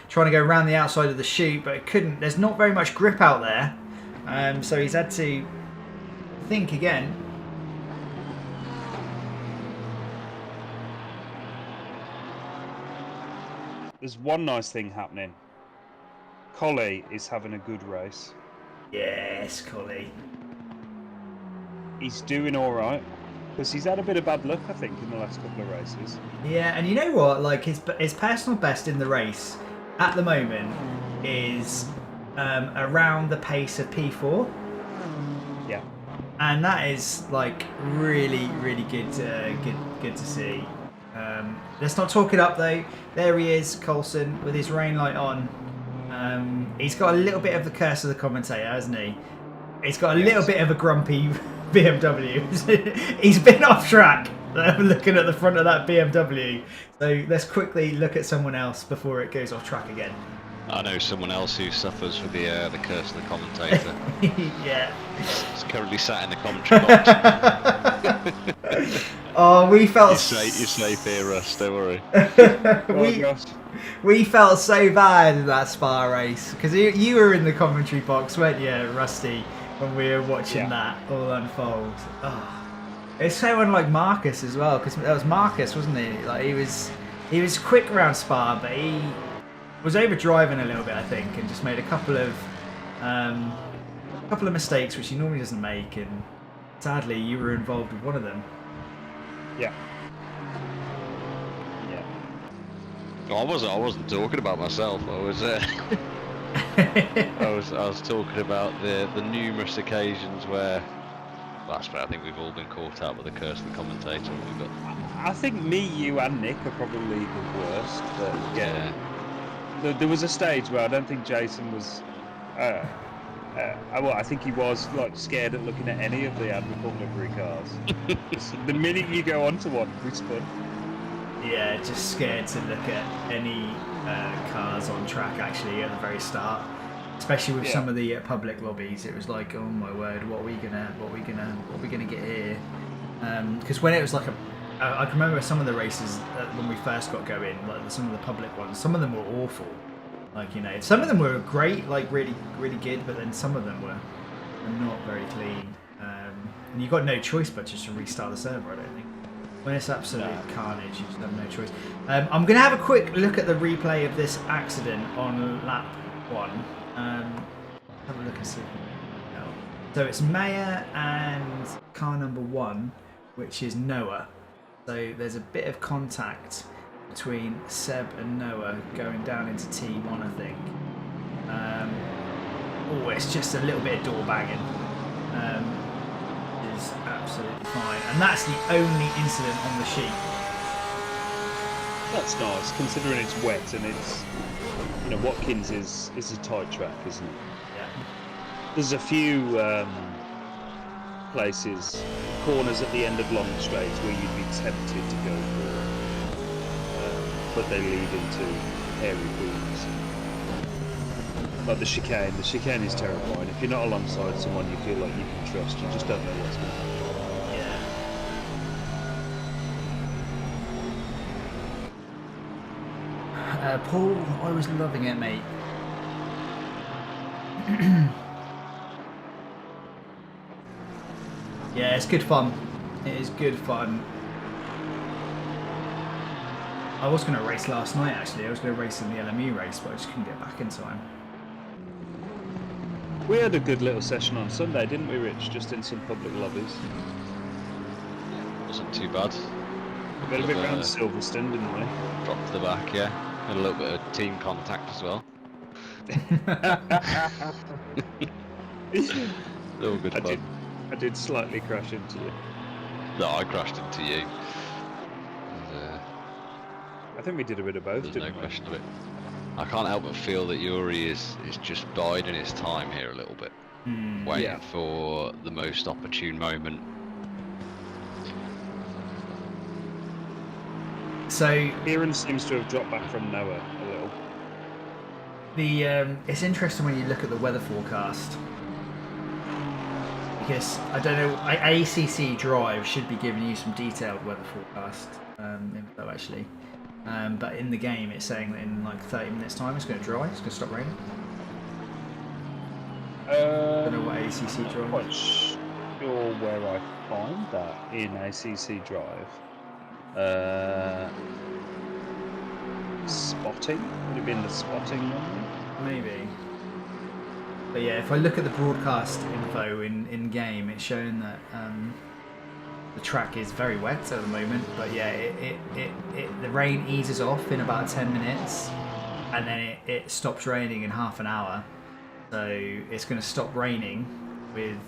trying to go round the outside of the chute, but it couldn't. There's not very much grip out there, so he's had to think again. There's one nice thing happening. Collie is having a good race. Yes, Collie. He's doing all right because he's had a bit of bad luck, I think, in the last couple of races. Yeah, and you know what? Like his personal best in the race at the moment is around the pace of P4. Yeah. And that is like really, really good to see. Let's not talk it up though. There he is, Coulson, with his rain light on. He's got a little bit of the curse of the commentator, hasn't he? He's got a little bit of a grumpy BMW. He's been off track. Looking at the front of that BMW. So let's quickly look at someone else before it goes off track again. I know someone else who suffers with the curse of the commentator. Yeah. He's currently sat in the commentary box. Oh, we felt... You're safe here, Russ, don't worry. We felt so bad in that Spa race. Because you were in the commentary box, weren't you, Rusty, when we were watching that all unfold. Oh. It's so unlike Marcus as well, because that was Marcus, wasn't he? Like he was quick around Spa, but he was overdriving a little bit, I think, and just made a couple of mistakes which he normally doesn't make, and sadly you were involved with one of them. Yeah. I wasn't talking about myself. I was I was talking about the numerous occasions where. That's where I think we've all been caught out with the curse of the commentator. But I think me, you, and Nick are probably the worst. But yeah, there was a stage where I don't think Jason was Well, I think he was like scared at looking at any of the Admirable livery cars. The minute you go onto one, we spun. Yeah, just scared to look at any cars on track actually at the very start, especially with some of the public lobbies. It was like, oh my word, what are we gonna get here? Because when it was like I can remember some of the races when we first got going, like some of the public ones. Some of them were awful. Like, you know, some of them were great, like really good, but then some of them were not very clean. And you've got no choice but just to restart the server, I don't think. When it's absolute carnage, you just have no choice. I'm going to have a quick look at the replay of this accident on lap 1. Have a look and see. So it's Maya and car number 1, which is Noah. So there's a bit of contact between Seb and Noah going down into T1, I think. Oh, it's just a little bit of door banging. Is absolutely fine, and that's the only incident on the sheet. That's nice, considering it's wet and it's, you know, Watkins is a tight track, isn't it? Yeah. There's a few places, corners at the end of long straights where you'd be tempted to go for, but they lead into hairy pools. Like the chicane. The chicane is terrifying. If you're not alongside someone you feel like you can trust, you just don't know what's going to happen. Yeah. Paul, I was loving it, mate. Yeah, it's good fun. It is good fun. I was going to race last night, actually. I was going to race in the LMU race, but I just couldn't get back in time. We had a good little session on Sunday, didn't we, Rich? Just in some public lobbies. Wasn't too bad. A little bit around Silverstone, didn't we? Dropped to the back, yeah. Had a little bit of team contact as well. All good fun. I did slightly crash into you. No, I crashed into you. I think we did a bit of both, There's didn't no we? question of it. I can't help but feel that Yuri is just biding his time here a little bit. Waiting for the most opportune moment. So Kieran seems to have dropped back from Noah a little. It's interesting when you look at the weather forecast, because I don't know, ACC Drive should be giving you some detailed weather forecast info actually, but in the game it's saying that in like 30 minutes time it's going to dry, it's going to stop raining. I don't know what ACC Drive. I'm quite sure where I find that in ACC Drive. Spotting? Would it be in the spotting one? Maybe. But yeah, if I look at the broadcast info in game, it's showing that the track is very wet at the moment. But yeah, the rain eases off in about 10 minutes, and then it stops raining in half an hour. So it's going to stop raining with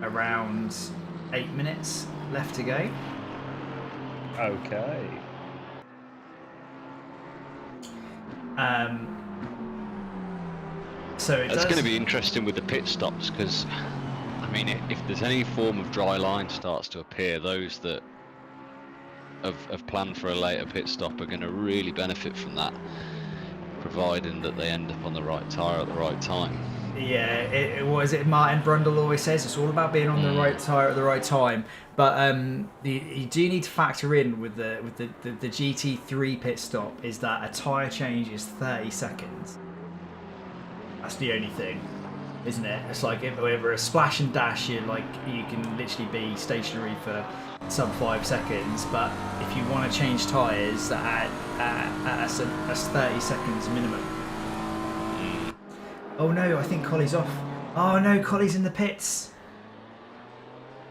around 8 minutes left to go. Okay. So It's going to be interesting with the pit stops, because I mean, if there's any form of dry line starts to appear, those that have planned for a later pit stop are going to really benefit from that, providing that they end up on the right tyre at the right time. Yeah, what is it? Martin Brundle always says it's all about being on the right tyre at the right time. But you do need to factor in with the GT3 pit stop is that a tyre change is 30 seconds. That's the only thing, isn't it? It's like if over a splash and dash, you can literally be stationary for sub 5 seconds. But if you want to change tyres that's 30 seconds minimum. Oh no, I think Collie's off. Oh no, Collie's in the pits.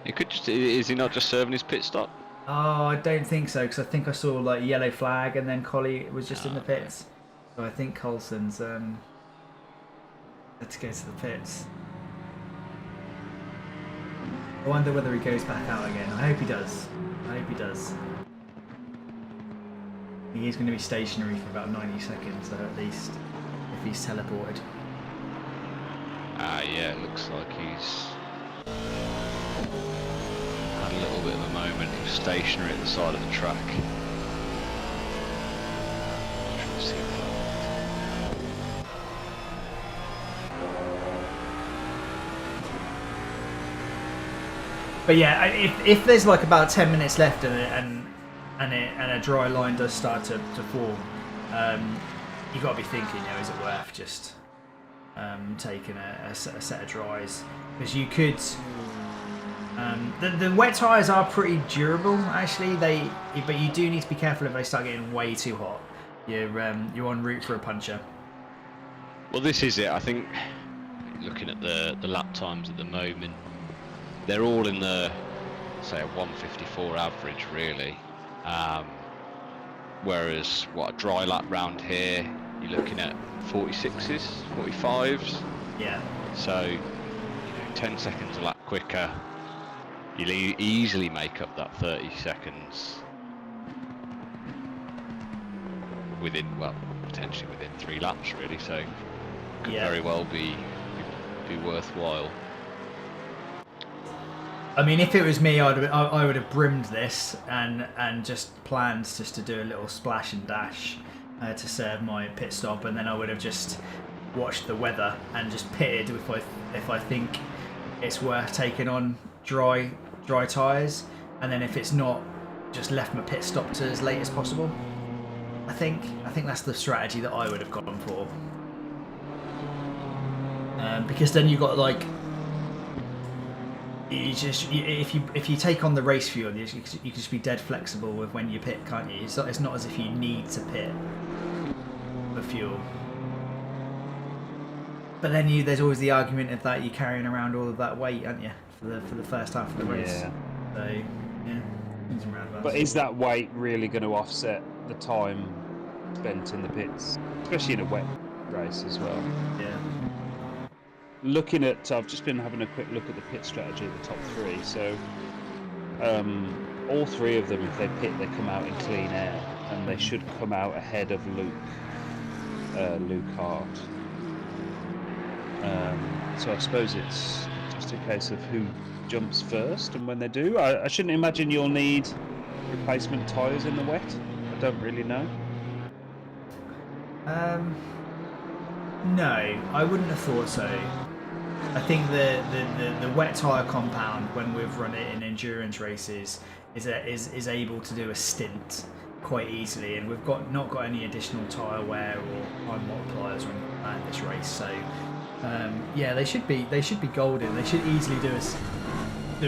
It could just—is he not just serving his pit stop? Oh, I don't think so, because I think I saw like a yellow flag and then Collie was just in the pits. So I think Colson's had to go to the pits. I wonder whether he goes back out again. I hope he does. I hope he does. He is going to be stationary for about 90 seconds, though, at least, if he's teleported. Yeah, it looks like he's had a little bit of a moment. He was stationary at the side of the track. Trying to see if But yeah, if there's like about 10 minutes left and a dry line does start to form, you got to be thinking, you know, is it worth just taking a set of dries? Because you could. The wet tyres are pretty durable, actually. But you do need to be careful if they start getting way too hot. You're en route for a puncture. Well, this is it. I think looking at the lap times at the moment, they're all in the, say, a 154 average, really. Whereas a dry lap round here, you're looking at 46s, 45s. Yeah. So, 10 seconds a lap quicker, you'll easily make up that 30 seconds within, potentially within 3 laps, really. So, could very well be worthwhile. I mean, if it was me, I would have brimmed this and just planned just to do a little splash and dash to serve my pit stop, and then I would have just watched the weather and just pitted if I think it's worth taking on dry tyres, and then if it's not, just left my pit stop to as late as possible. I think that's the strategy that I would have gone for, because then you got like. If you take on the race fuel, you can just be dead flexible with when you pit, can't you? It's not as if you need to pit for fuel. But then there's always the argument of that you're carrying around all of that weight, aren't you, for the first half of the race? Yeah. So yeah, swings and roundabouts. But is that weight really going to offset the time spent in the pits, especially in a wet race as well? Yeah. Looking at, I've just been having a quick look at the pit strategy of the top 3. So, all 3 of them, if they pit, they come out in clean air, and they should come out ahead of Luke Hart. So I suppose it's just a case of who jumps first and when they do. I shouldn't imagine you'll need replacement tyres in the wet. I don't really know. No, I wouldn't have thought so. I think the wet tyre compound, when we've run it in endurance races, is able to do a stint quite easily, and we've not got any additional tyre wear or time multipliers or anything like that in this race. So yeah, they should be golden. They should easily do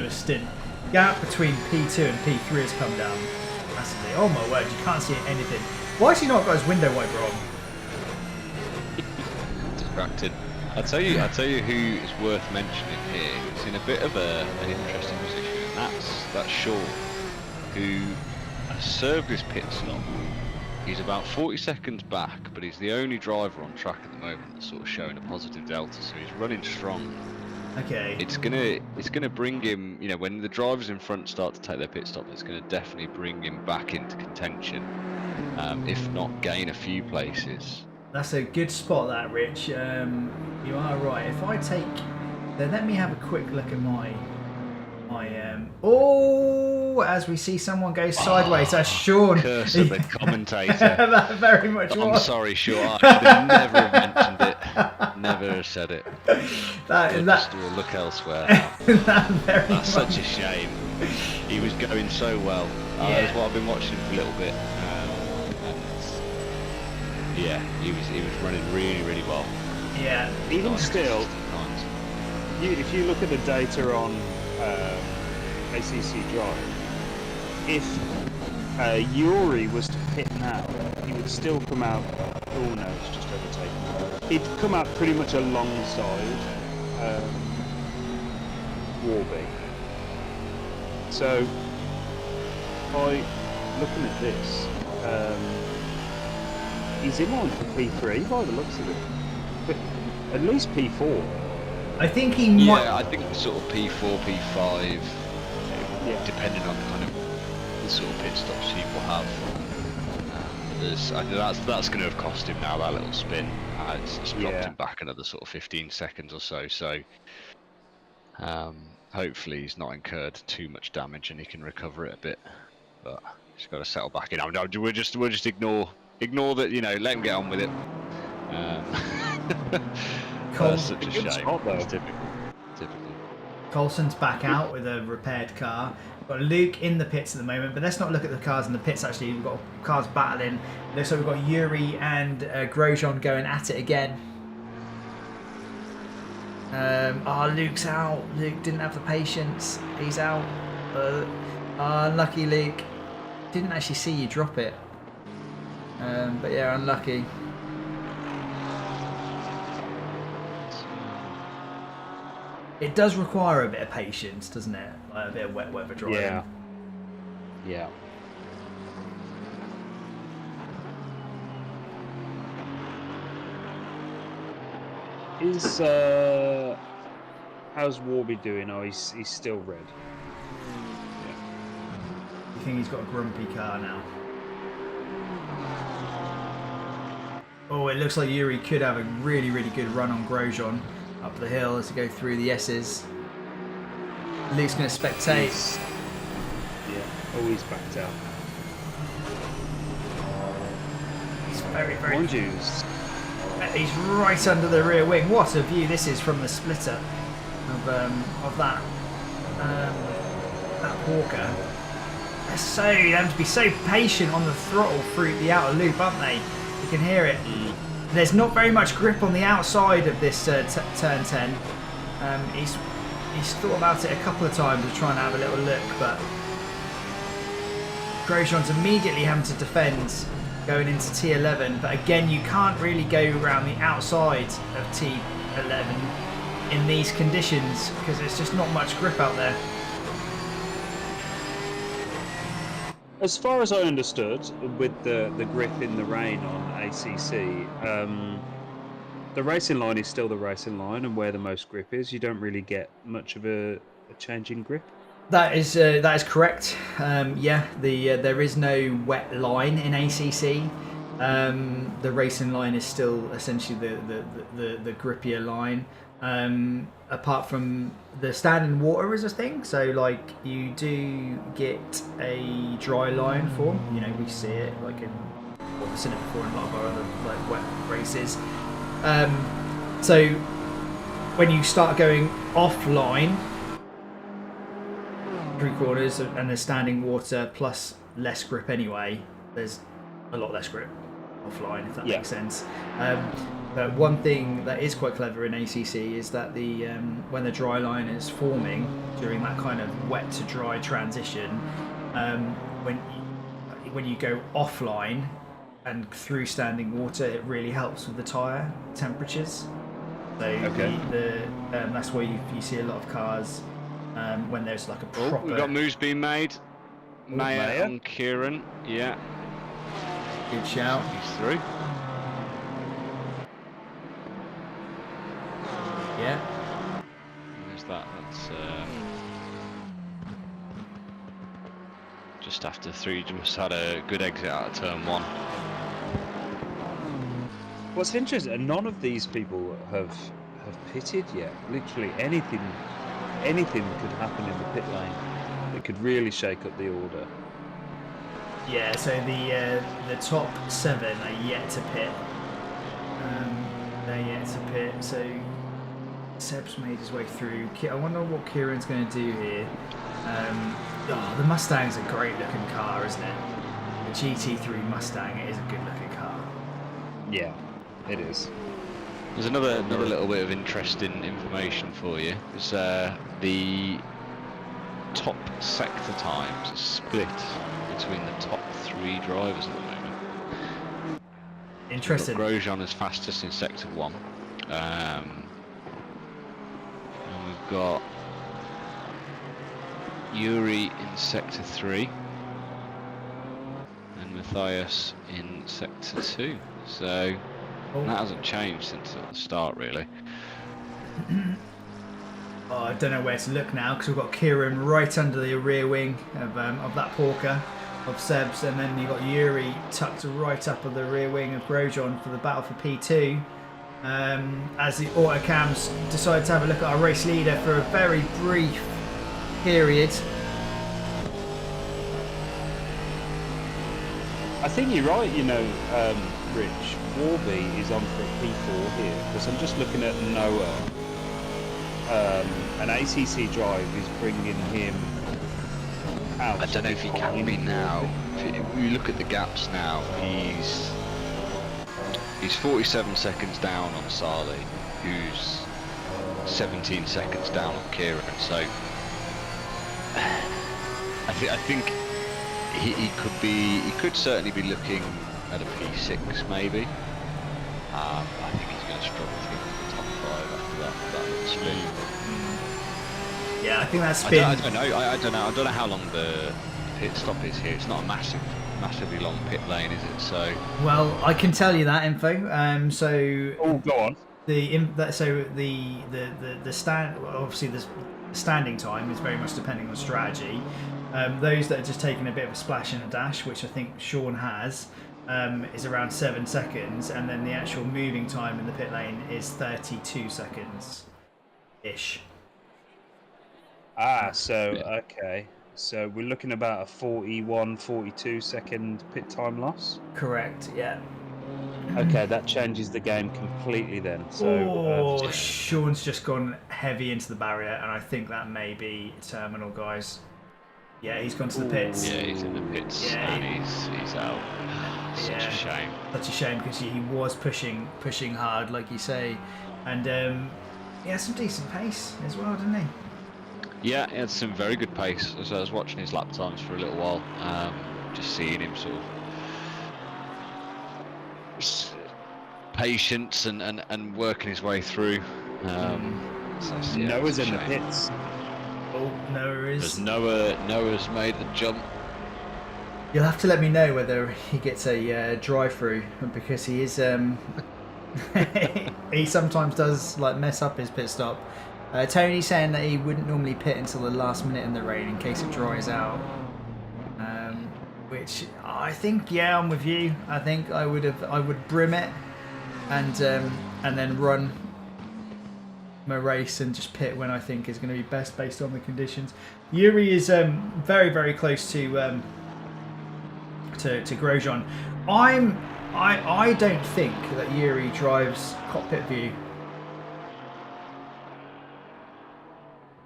a stint. Gap between P2 and P3 has come down massively. Oh my word, you can't see anything. Why has he not got his window wiper on? Distracted. I'll tell you who is worth mentioning here. It's in a bit of an interesting position, and that's Shaw, who has served his pit stop. He's about 40 seconds back, but he's the only driver on track at the moment that's sort of showing a positive delta, so he's running strong. Okay. It's gonna bring him, when the drivers in front start to take their pit stop, it's gonna definitely bring him back into contention, if not gain a few places. That's a good spot, that, Rich. You are right. If I take, then let me have a quick look at my. Oh, as we see someone go sideways. That's Sean. Curse of the commentator. That very much I'm was. sorry, Sean. I should have never have mentioned it. Never have said it. We'll look elsewhere. That's such a shame. He was going so well. That's what I've been watching for a little bit. Yeah, he was running really, really well. Yeah. Even still, if you look at the data on ACC Drive, if Yuri was to pit now, he would still come out. Oh no, it's just overtaken. He'd come out pretty much alongside Warby. So, by looking at this, he's in line for P3 by the looks of it, but at least P4. I think he might. Yeah, I think sort of P4, P5, depending on kind of the sort of pit stops people have. That's going to have cost him now, that little spin. It's dropped him back another sort of 15 seconds or so. So hopefully he's not incurred too much damage and he can recover it a bit. But he's got to settle back in. We'll just ignore that. Let him get on with it. That's such a shame. It's typical. Coulson's back out with a repaired car. We've got Luke in the pits at the moment, but let's not look at the cars in the pits actually. We've got cars battling. Looks like we've got Yuri and Grosjean going at it again. Luke's out. Luke didn't have the patience. He's out. Unlucky Luke. Didn't actually see you drop it. But yeah, unlucky. It does require a bit of patience, doesn't it? Like a bit of wet weather driving. Yeah. Is how's Warby doing? Oh, he's still red. Yeah. You think he's got a grumpy car now? Oh, it looks like Yuri could have a really, really good run on Grosjean up the hill as we go through the S's. Luke's going to spectate. He's backed out. He's very, very... Orange juice. He's right under the rear wing. What a view this is from the splitter of that Hawker. They have to be so patient on the throttle through the outer loop, aren't they? You can hear it. There's not very much grip on the outside of this turn 10. He's thought about it a couple of times to try and have a little look, but Grosjean's immediately having to defend going into T11. But again, you can't really go around the outside of T11 in these conditions because there's just not much grip out there. As far as I understood, with the grip in the rain on ACC, the racing line is still the racing line, and where the most grip is, you don't really get much of a change in grip. That is correct. There is no wet line in ACC. The racing line is still essentially the grippier line. Apart from the standing water is a thing, so like you do get a dry line form. We see it like we've seen it before in a lot of our other like wet races. So when you start going offline, 3/4 and there's standing water plus less grip anyway, there's a lot less grip offline, if that makes sense. But one thing that is quite clever in ACC is that when the dry line is forming during that kind of wet to dry transition, when you go offline and through standing water, it really helps with the tyre temperatures. So that's why you see a lot of cars when there's like a proper... we've got moves being made. Maya on Kieran, yeah. Good shout. He's through. Yeah. There's that. That's just after 3. Just had a good exit out of turn 1. What's interesting, none of these people have pitted yet. Literally anything could happen in the pit lane. It could really shake up the order. Yeah, so the top 7 are yet to pit. They're yet to pit. So Seb's made his way through. I wonder what Kieran's going to do here. The Mustang's a great looking car, isn't it? The GT3 Mustang, it is a good looking car. Yeah, it is. There's another little bit of interesting information for you. It's the top sector times is split between the top 3 drivers at the moment. Interesting. Grosjean is fastest in sector 1. And we've got Yuri in sector 3 and Matthias in sector 2. So that hasn't changed since at the start, really. I don't know where to look now because we've got Kieran right under the rear wing of that Porker of Seb's, and then you've got Yuri tucked right up of the rear wing of Grosjean for the battle for P2. as the autocams decide to have a look at our race leader for a very brief period. I think you're right, Rich. Warby is on for a P4 here, because I'm just looking at Noah. An ACC drive is bringing him out. I don't know if he can be now. If you look at the gaps now, he's 47 seconds down on Sali, who's 17 seconds down on Kieran. So I think he could certainly be looking at a P6 maybe. I think he's going to struggle to get to the top 5 after that little spin. Yeah, I think that spin. I don't know. I don't know how long the pit stop is here. It's not a massively long pit lane, is it? So. Well, I can tell you that info. Oh, go on. The stand, obviously the standing time is very much depending on strategy. Those that are just taking a bit of a splash and a dash, which I think Sean has, is around 7 seconds, and then the actual moving time in the pit lane is 32 seconds ish. Okay. So we're looking about a 41, 42 second pit time loss. Correct. Yeah. Okay, that changes the game completely then. So, Sean's just gone heavy into the barrier, and I think that may be terminal, guys. Yeah, he's gone to the pits. Yeah, he's in the pits, and he's out. Such a shame. Such a shame, because he was pushing hard, like you say, and he had some decent pace as well, didn't he? Yeah, he had some very good pace. As I was watching his lap times for a little while, just seeing him sort of patience and working his way through. Noah's in the pits. Oh, Noah is. Noah's made the jump. You'll have to let me know whether he gets a drive-through, because he is. He sometimes does mess up his pit stop. Tony's saying that he wouldn't normally pit until the last minute in the rain in case it dries out. Which I think, yeah, I'm with you. I think I would brim it, and then run my race and just pit when I think is going to be best based on the conditions. Yuri is very, very close to Grosjean. I don't think that Yuri drives cockpit view,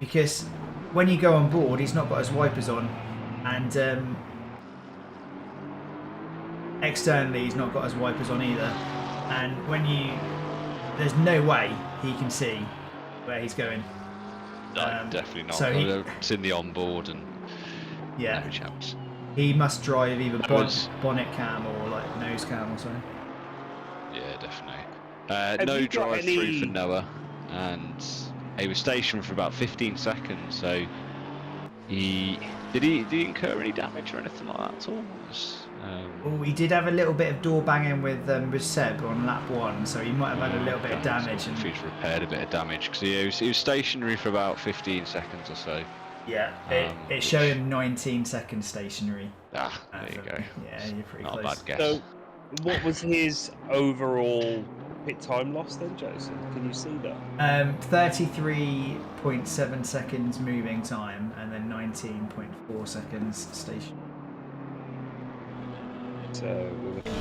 because when you go on board, he's not got his wipers on, and externally he's not got his wipers on either. And there's no way he can see where he's going. No, definitely not. So it's in the onboard, and yeah, no chance. He must drive either bonnet cam or nose cam or something. Yeah, definitely. No drive through for Noah, and he was stationed for about 15 seconds. So did he incur any damage or anything like that at all? He did have a little bit of door banging with Seb on lap 1, so he might have had a little bit of damage. If he's repaired a bit of damage, because he was stationary for about 15 seconds or so. Yeah, it's showing 19 seconds stationary. There you go. Yeah, you're pretty Not close. a bad guess. So, what was his overall pit time loss then, Joseph? Can you see that? 33.7 seconds moving time, and then 19.4 seconds stationary. So we're looking at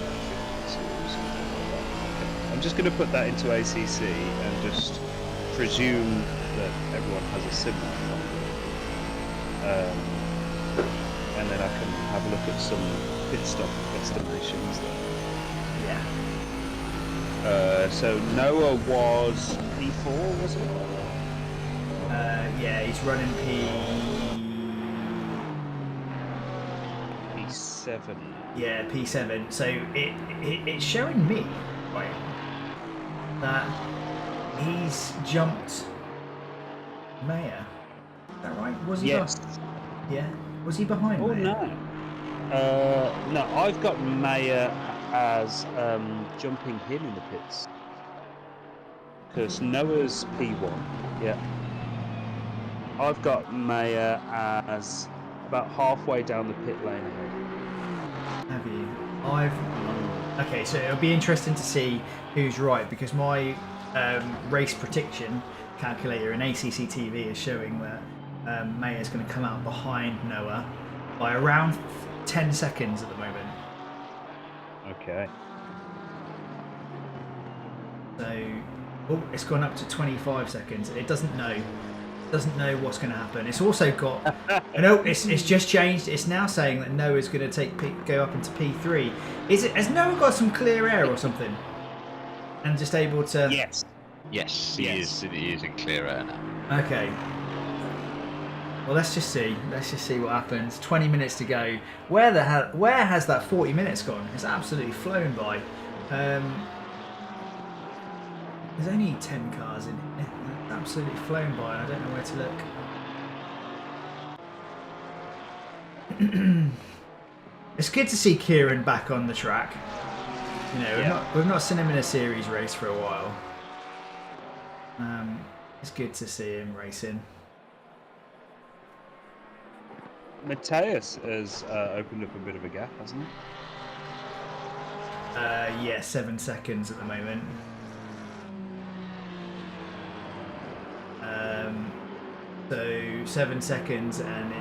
52 or something like that. Okay. I'm just going to put that into ACC and just presume that everyone has a similar number. And then I can have a look at some pit stop estimations there. Yeah. So Noah was P4, was it? Yeah, he's running P7. Yeah, P7. So it's showing me, right, that he's jumped Mayer. Is that right? Was he? Yes. Yeah. Was he behind? Oh Mayer? no. No, I've got Mayer as jumping him in the pits. Because Noah's P1. Yeah. I've got Mayer as about halfway down the pit lane ahead. Have you? Okay, so it'll be interesting to see who's right because my race prediction calculator in ACC TV is showing that May is going to come out behind Noah by around 10 seconds at the moment. Okay. So, oh, it's gone up to 25 seconds. It doesn't know. Doesn't know what's going to happen. It's also got. No, it's just changed. It's now saying that Noah's going to go up into P3. Has Noah got some clear air or something? And just able to. Yes. Yes, he is in clear air now. Okay. Well, let's just see. Let's just see what happens. 20 minutes to go. Where has that 40 minutes gone? It's absolutely flown by. There's only 10 cars in here. It's absolutely flown by. I don't know where to look. It's good to see Kieran back on the track. You know, we've not seen him in a series race for a while. It's good to see him racing. Mateus has opened up a bit of a gap, hasn't he? Yeah, 7 seconds at the moment. So 7 seconds, and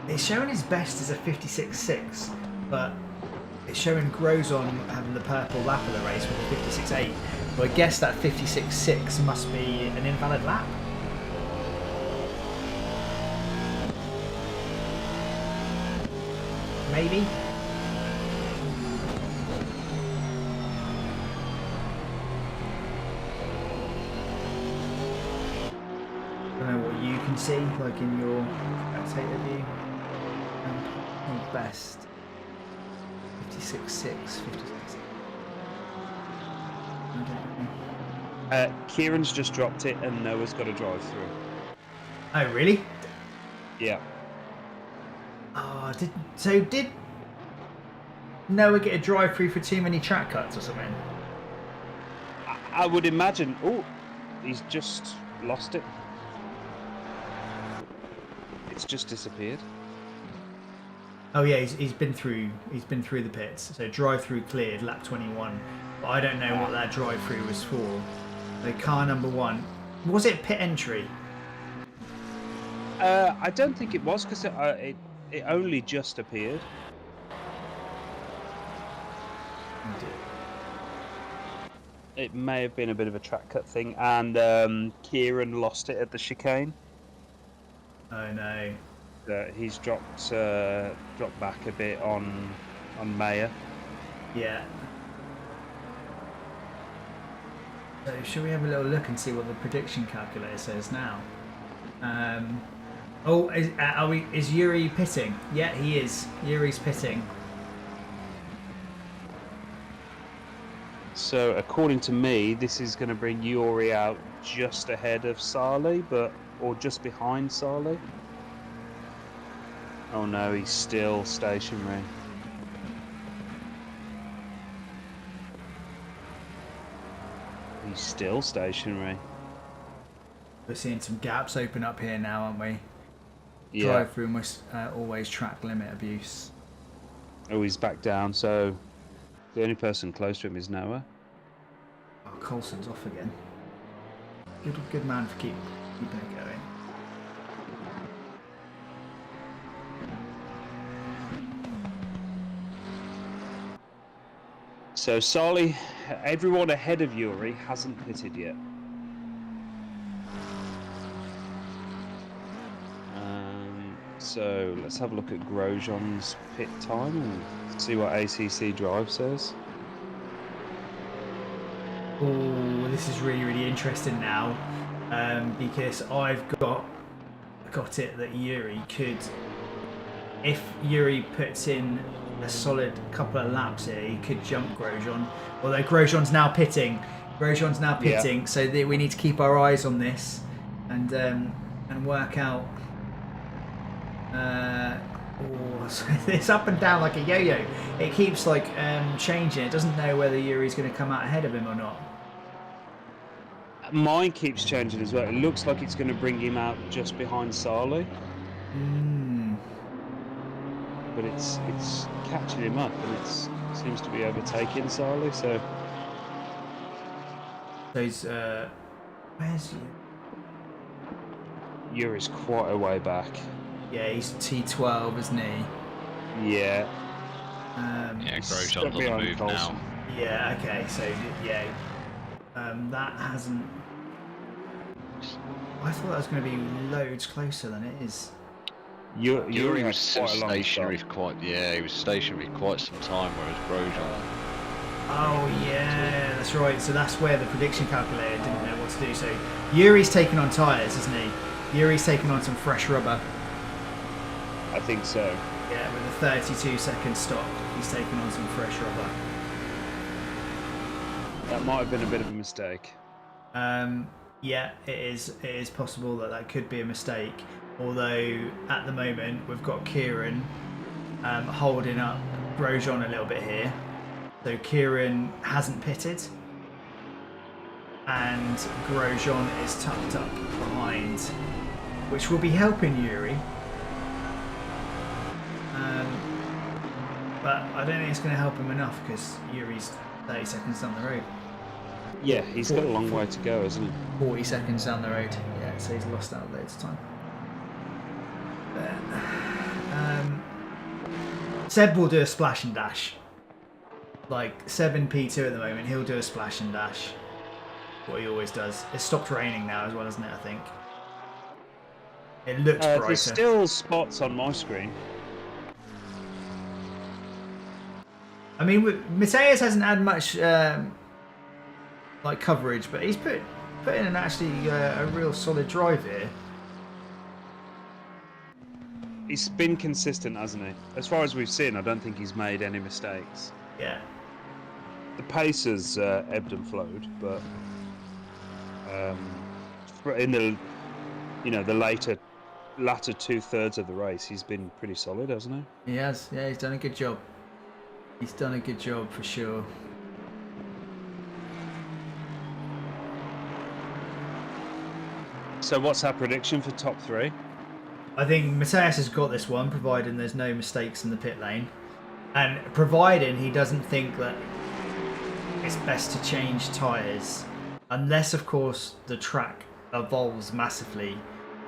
it's showing his best as a 56.6, but it's showing Grosjean having the purple lap of the race with a 56.8. So I guess that 56.6 must be an invalid lap. Maybe. I don't know what you can see, like in your spectator view. Best 56.6, 56. Kieran's just dropped it, and Noah's got to drive through. Oh, really? Yeah. Oh, did Noah get a drive through for too many track cuts or something? I would imagine. Oh, he's just lost it. It's just disappeared. Oh yeah, he's been through the pits. So drive through cleared, lap 21. But I don't know what that drive through was for. So car number 1, was it pit entry? I don't think it was because it only just appeared. Oh dear. It may have been a bit of a track cut thing, and Kieran lost it at the chicane. Oh no. He's dropped back a bit on Mayer. Yeah. So should we have a little look and see what the prediction calculator says now? Is Yuri pitting? Yeah, he is. Yuri's pitting. So according to me, this is going to bring Yuri out just ahead of Sarli, or just behind Sarli. Oh no, he's still stationary. He's still stationary. We're seeing some gaps open up here now, aren't we? Yeah. Drive through must always track limit abuse. Oh, he's back down, so the only person close to him is Noah. Oh, Coulson's off again. Good man for keeping it going. So Sarli, everyone ahead of Yuri hasn't pitted yet. So let's have a look at Grosjean's pit time and see what ACC Drive says. Oh, this is really interesting now, because I've got it that Yuri could, if Yuri puts in a solid couple of laps here, he could jump Grosjean. Although Grosjean's now pitting, Yeah. so we need to keep our eyes on this and work out. It's up and down like a yo-yo. It keeps like changing. It doesn't know whether Yuri's going to come out ahead of him or not. Mine keeps changing as well. It looks like it's going to bring him out just behind Sarli. But it's catching him up, and seems to be overtaking Sarli. So Those, where's Yuri's quite a way back. Yeah, he's T12, isn't he? Yeah. Yeah, Stuck Grosjean's on the behind move Coulson. now. Yeah, okay, so, yeah. That hasn't... I thought that was going to be loads closer than it is. Yuri He had was quite a long stationary stop. for quite. Yeah, he was stationary for quite some time, whereas Grosjean. Oh, yeah, that's right. So that's where the prediction calculator didn't know what to do. So Yuri's taken on tyres, isn't he? Yuri's taken on some fresh rubber. I think so. Yeah, with a 32-second stop, he's taken on some fresh rubber. That might have been a bit of a mistake. Yeah, it is possible that that could be a mistake. Although at the moment we've got Kieran holding up Grosjean a little bit here. So Kieran hasn't pitted, and Grosjean is tucked up behind, which will be helping Yuri. But I don't think it's going to help him enough because Yuri's 30 seconds down the road. Yeah, he's got a long way to go, hasn't he? 40 seconds down the road. Yeah, so he's lost out loads of time. Seb will do a splash and dash. Like Seb in P2 at the moment, he'll do a splash and dash. What he always does. It's stopped raining now as well, isn't it? I think. It looks brighter. There's still spots on my screen. I mean, Mateus hasn't had much like coverage, but he's put in an actually a real solid drive here. He's been consistent, hasn't he? As far as we've seen, I don't think he's made any mistakes. Yeah. The pace has ebbed and flowed, but in the the latter 2/3 of the race, he's been pretty solid, hasn't he? He has. Yeah, he's done a good job. He's done a good job for sure. So what's our prediction for top 3? I think Mateus has got this one, providing there's no mistakes in the pit lane. And providing he doesn't think that it's best to change tyres. Unless, of course, the track evolves massively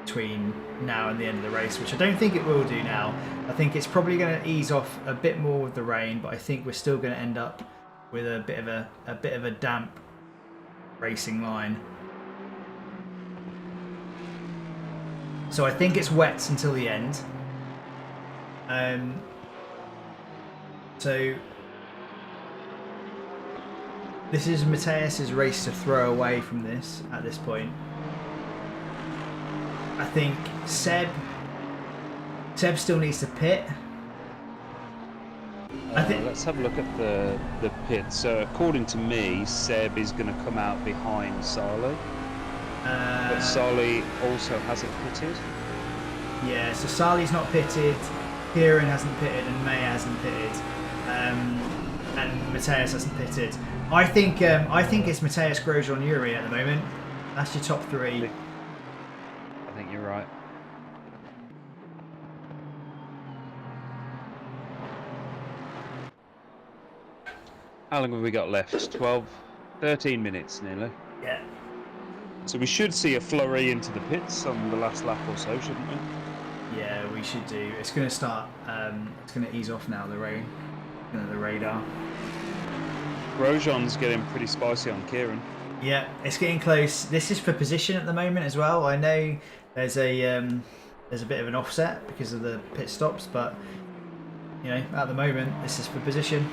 between now and the end of the race, which I don't think it will do now. I think it's probably going to ease off a bit more with the rain, but I think we're still going to end up with a bit of a damp racing line. So I think it's wet until the end. So this is Mateus's race to throw away from this at this point. I think Seb still needs to pit. Let's have a look at the pit. So according to me, Seb is going to come out behind Sarli. But Sarli also hasn't pitted. Yeah, so Sarli's not pitted, Kieran hasn't pitted, and May hasn't pitted, and Mateus hasn't pitted. I think it's Mateus, Grosjean, Yuri at the moment. That's your top 3. I think you're right. How long have we got left? 13 minutes nearly. Yeah. So we should see a flurry into the pits on the last lap or so, shouldn't we? Yeah, we should do. It's going to start. It's going to ease off now. The rain, the radar. Grosjean's getting pretty spicy on Kieran. Yeah, it's getting close. This is for position at the moment as well. I know there's a bit of an offset because of the pit stops, but at the moment this is for position.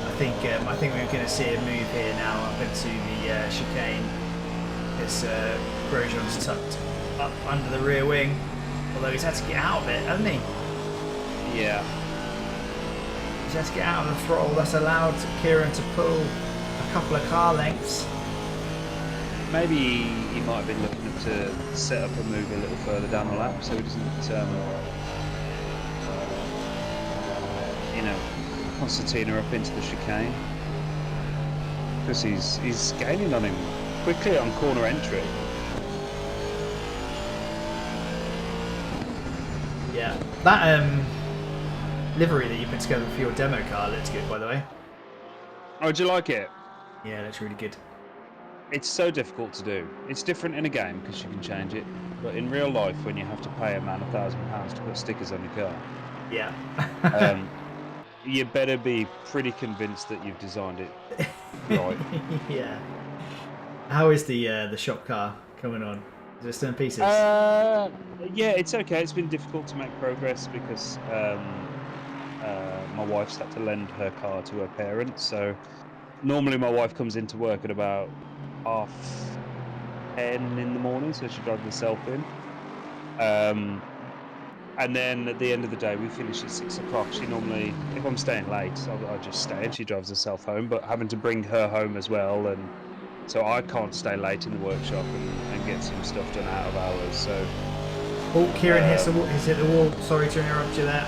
I think we're going to see a move here now up into the chicane. It's Grosjean's tucked up under the rear wing, although he's had to get out of it, hasn't he? Yeah. He's had to get out of the throttle. That's allowed Kieran to pull a couple of car lengths. Maybe he might have been looking to set up a move a little further down the lap so he doesn't, concertina up into the chicane. Because he's gaining on him quickly on corner entry. Yeah, that livery that you put together for your demo car looks good, by the way. Oh, do you like it? Yeah, it looks really good. It's so difficult to do. It's different in a game because you can change it, but in real life, when you have to pay a man £1,000 to put stickers on your car, Yeah. you better be pretty convinced that you've designed it right. Yeah. How is the shop car coming on? Is it still in pieces? Yeah, it's okay. It's been difficult to make progress because my wife's had to lend her car to her parents. So normally my wife comes into work at about 10:30 in the morning, so she drives herself in. And then at the end of the day, we finish at 6 o'clock. She normally, if I'm staying late, I'll just stay, and she drives herself home. But having to bring her home as well, and so I can't stay late in the workshop and get some stuff done out of hours. So. Oh, Kieran hits the wall. He's hit the wall. Sorry to interrupt you there.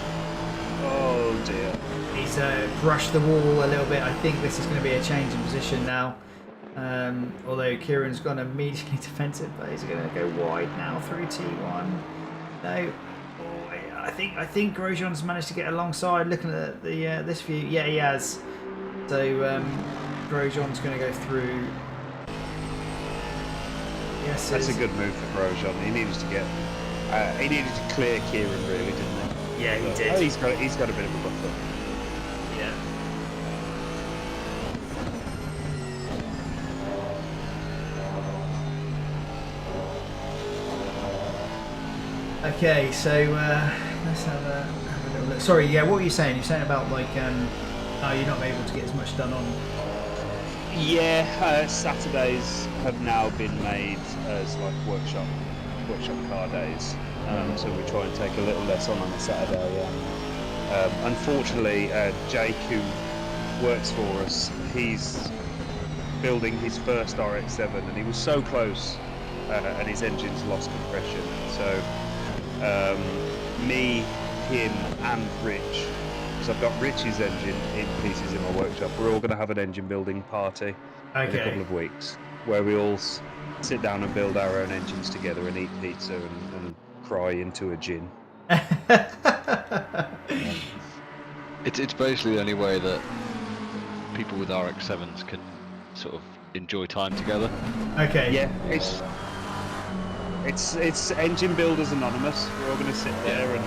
Oh dear. He's brushed the wall a little bit. I think this is going to be a change in position now. Although Kieran's gone immediately defensive, but he's going to go wide now through T1. No. Oh, I think Grosjean's managed to get alongside. Looking at the this view, yeah, he has. So Grosjean's going to go through. Yes, that's a good move for Grosjean. He needed to get. He needed to clear Kieran, really, didn't he? Yeah, he did. Oh, he's got a bit of a buffer. Yeah. Okay, so let's have a little look. Sorry, yeah, what were you saying? You're saying about like, oh, you're not able to get as much done on. Yeah, Saturdays have now been made as like workshop car days. So we try and take a little less on a Saturday. Unfortunately, Jake, who works for us, he's building his first RX-7, and he was so close, and his engine's lost compression. So me, him, and Rich, because I've got Rich's engine in pieces in my workshop, we're all going to have an engine building party in a couple of weeks, where we all sit down and build our own engines together and eat pizza and cry into a gin. It's basically the only way that people with RX-7s can sort of enjoy time together. Okay. Yeah, it's Engine Builders Anonymous. We're all going to sit there and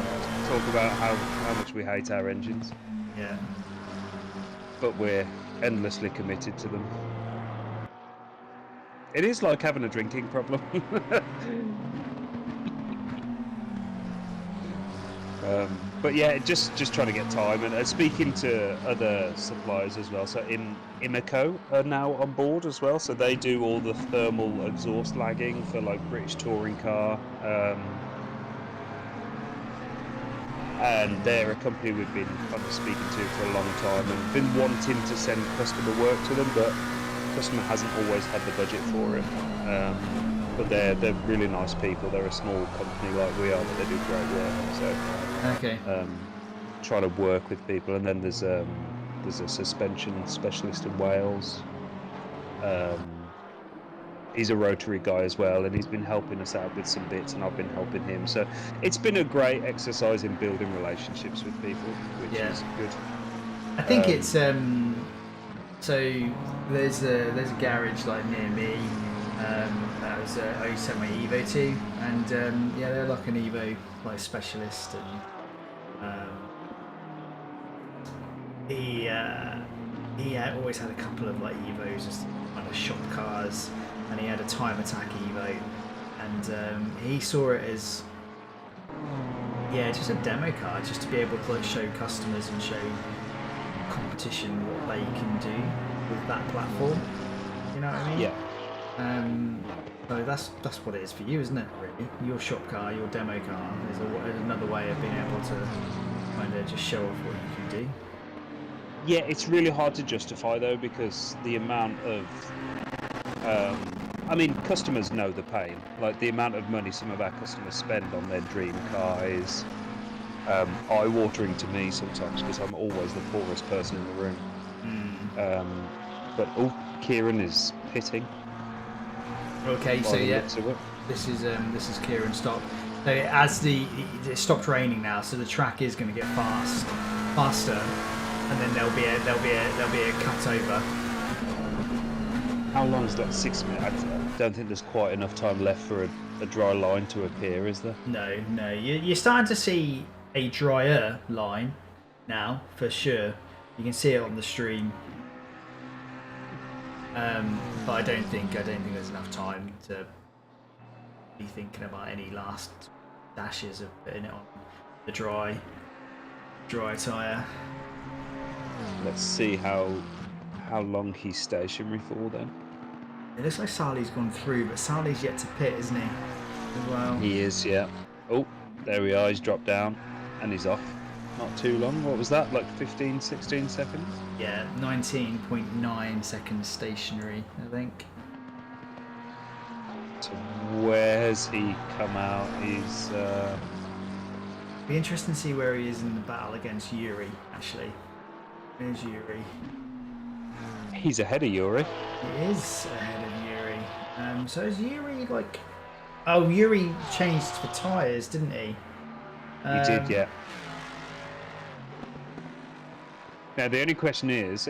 talk about how much we hate our engines. Yeah. But we're endlessly committed to them. It is like having a drinking problem. But yeah, just trying to get time and speaking to other suppliers as well. So Imeco are now on board as well. So they do all the thermal exhaust lagging for like British touring car. And they're a company we've been kind of speaking to for a long time and been wanting to send customer work to them, but customer hasn't always had the budget for it. But they're really nice people. They're a small company like we are, but they do great work. So try to work with people. And then there's a suspension specialist in Wales. He's a rotary guy as well, and he's been helping us out with some bits, and I've been helping him. So it's been a great exercise in building relationships with people, which is good. I think it's so there's a garage like near me. That was I used to have my Evo to, and yeah, they're like an Evo like specialist, and he had always had a couple of like Evos as kind of shop cars, and he had a Time Attack Evo, and he saw it as just a demo car, just to be able to like show customers and show competition what they can do with that platform. You know what I mean? Yeah. So that's what it is for you, isn't it? Really, your shop car, your demo car is another way of being able to kind of just show off what you can do. Yeah, it's really hard to justify though, because the amount of I mean, customers know the pain. Like the amount of money some of our customers spend on their dream car is eye-watering to me sometimes, because I'm always the poorest person in the room. But Kieran is pitting. Okay, so yeah, this is Kieran stop. So as it stopped raining now, so the track is going to get faster, and then there'll be a cut over. How long is that? 6 minutes? I don't think there's quite enough time left for a dry line to appear, is there? No. You're starting to see a drier line now, for sure. You can see it on the stream. But I don't think there's enough time to be thinking about any last dashes of putting it on the dry tyre. Let's see how long he's stationary for then. It looks like Sally's gone through, but Sally's yet to pit, isn't he? As well. He is, yeah. Oh, there we are. He's dropped down and he's off. Not too long. What was that? Like 15, 16 seconds? Yeah, 19.9 seconds stationary, I think. So where has he come out? He's Be interesting to see where he is in the battle against Yuri. Actually, there's Yuri. he's ahead of Yuri. He is ahead of Yuri. So is Yuri like? Oh, Yuri changed for tyres, didn't he? He did, yeah. Now the only question is,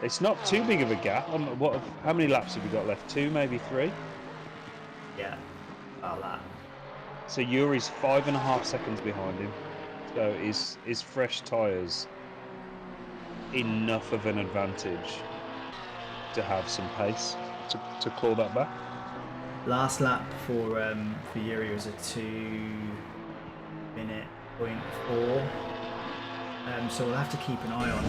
it's not too big of a gap. How many laps have we got left? 2, maybe 3. Yeah, about that. So Yuri's 5.5 seconds behind him. So is fresh tyres enough of an advantage to have some pace to claw that back? Last lap for Yuri was a 2:04. So we'll have to keep an eye on.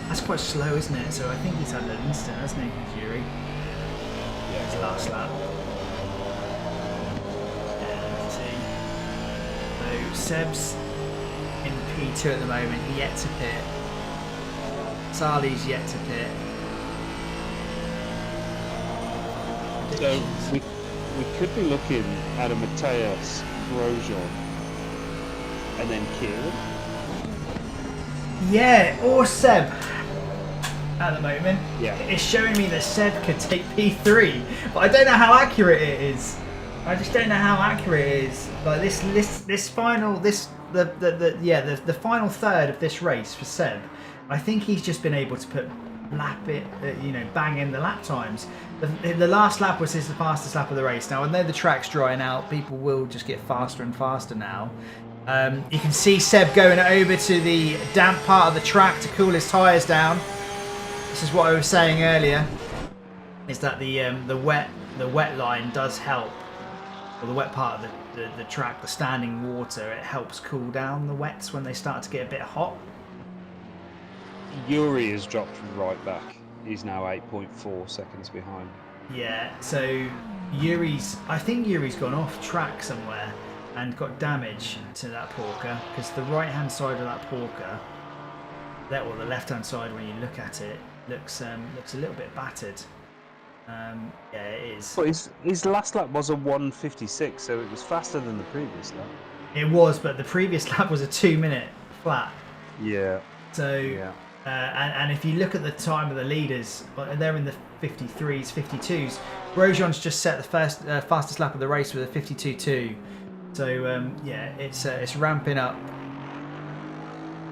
That's quite slow, isn't it? So I think he's had an instant, hasn't he, Yuri? Yeah, his last lap. Yeah, let's see. So Seb's in P2 at the moment, yet to pit. Sally's yet to pit. So we could be looking at a Matthias, Grosjean, and then Kieran. Yeah, or Seb at the moment. Yeah. It's showing me that Seb could take P3, but I don't know how accurate it is. I just don't know how accurate it is. Like the final third of this race for Seb, I think he's just been able to bang in the lap times. The last lap was the fastest lap of the race. Now I know the track's drying out, people will just get faster and faster now. You can see Seb going over to the damp part of the track to cool his tyres down. This is what I was saying earlier, is that the wet line does help, or the wet part of the track, the standing water, it helps cool down the wets when they start to get a bit hot. Yuri has dropped right back. He's now 8.4 seconds behind. Yeah, so I think Yuri's gone off track somewhere and got damage to that porker, because the right hand side of that porker, or the left hand side when you look at it, looks a little bit battered. Yeah, it is. But his last lap was a 1:56, so it was faster than the previous lap. It was, but the previous lap was a 2-minute flat. Yeah. So, yeah. And if you look at the time of the leaders, they're in the 53s, 52s. Grosjean's just set the fastest lap of the race with a 52.2. So yeah, it's ramping up.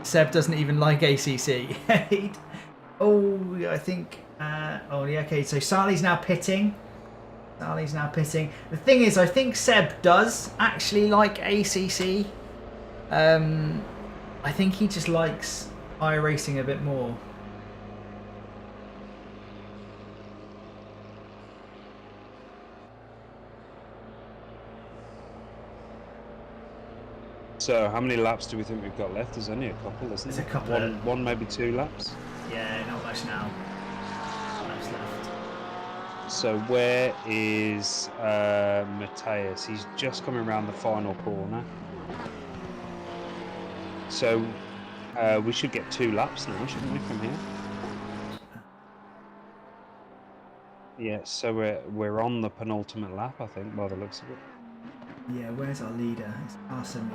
Seb doesn't even like ACC. I think. Yeah, okay. So Sally's now pitting. The thing is, I think Seb does actually like ACC. I think he just likes iRacing a bit more. So how many laps do we think we've got left? There's only a couple, isn't there? There's a couple. One, maybe 2 laps. Yeah, not much now. Laps left. So where is Matthias? He's just coming around the final corner. So we should get 2 laps now, shouldn't we, from here? Yeah, so we're on the penultimate lap, I think, by the looks of it. Yeah, where's our leader? It's Arsene.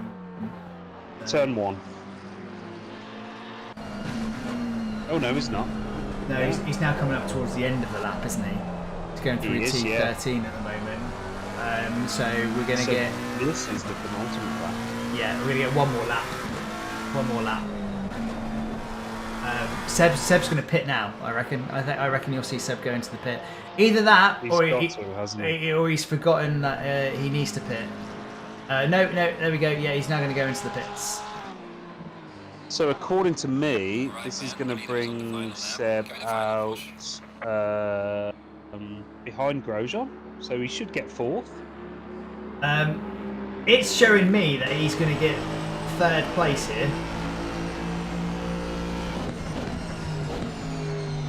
Turn 1. Oh no, he's not. No, he's now coming up towards the end of the lap, isn't he? He's going through He is, T13 yeah. at the moment. So we're going to get... This is the penultimate lap. Yeah, we're going to get one more lap. One more lap. Seb's going to pit now, I reckon. I reckon you'll see Seb go into the pit. Either that, or he's forgotten that he needs to pit. No, there we go. Yeah, he's now going to go into the pits. So according to me, this is going to bring Seb out behind Grosjean, so he should get 4th. It's showing me that he's going to get 3rd place here.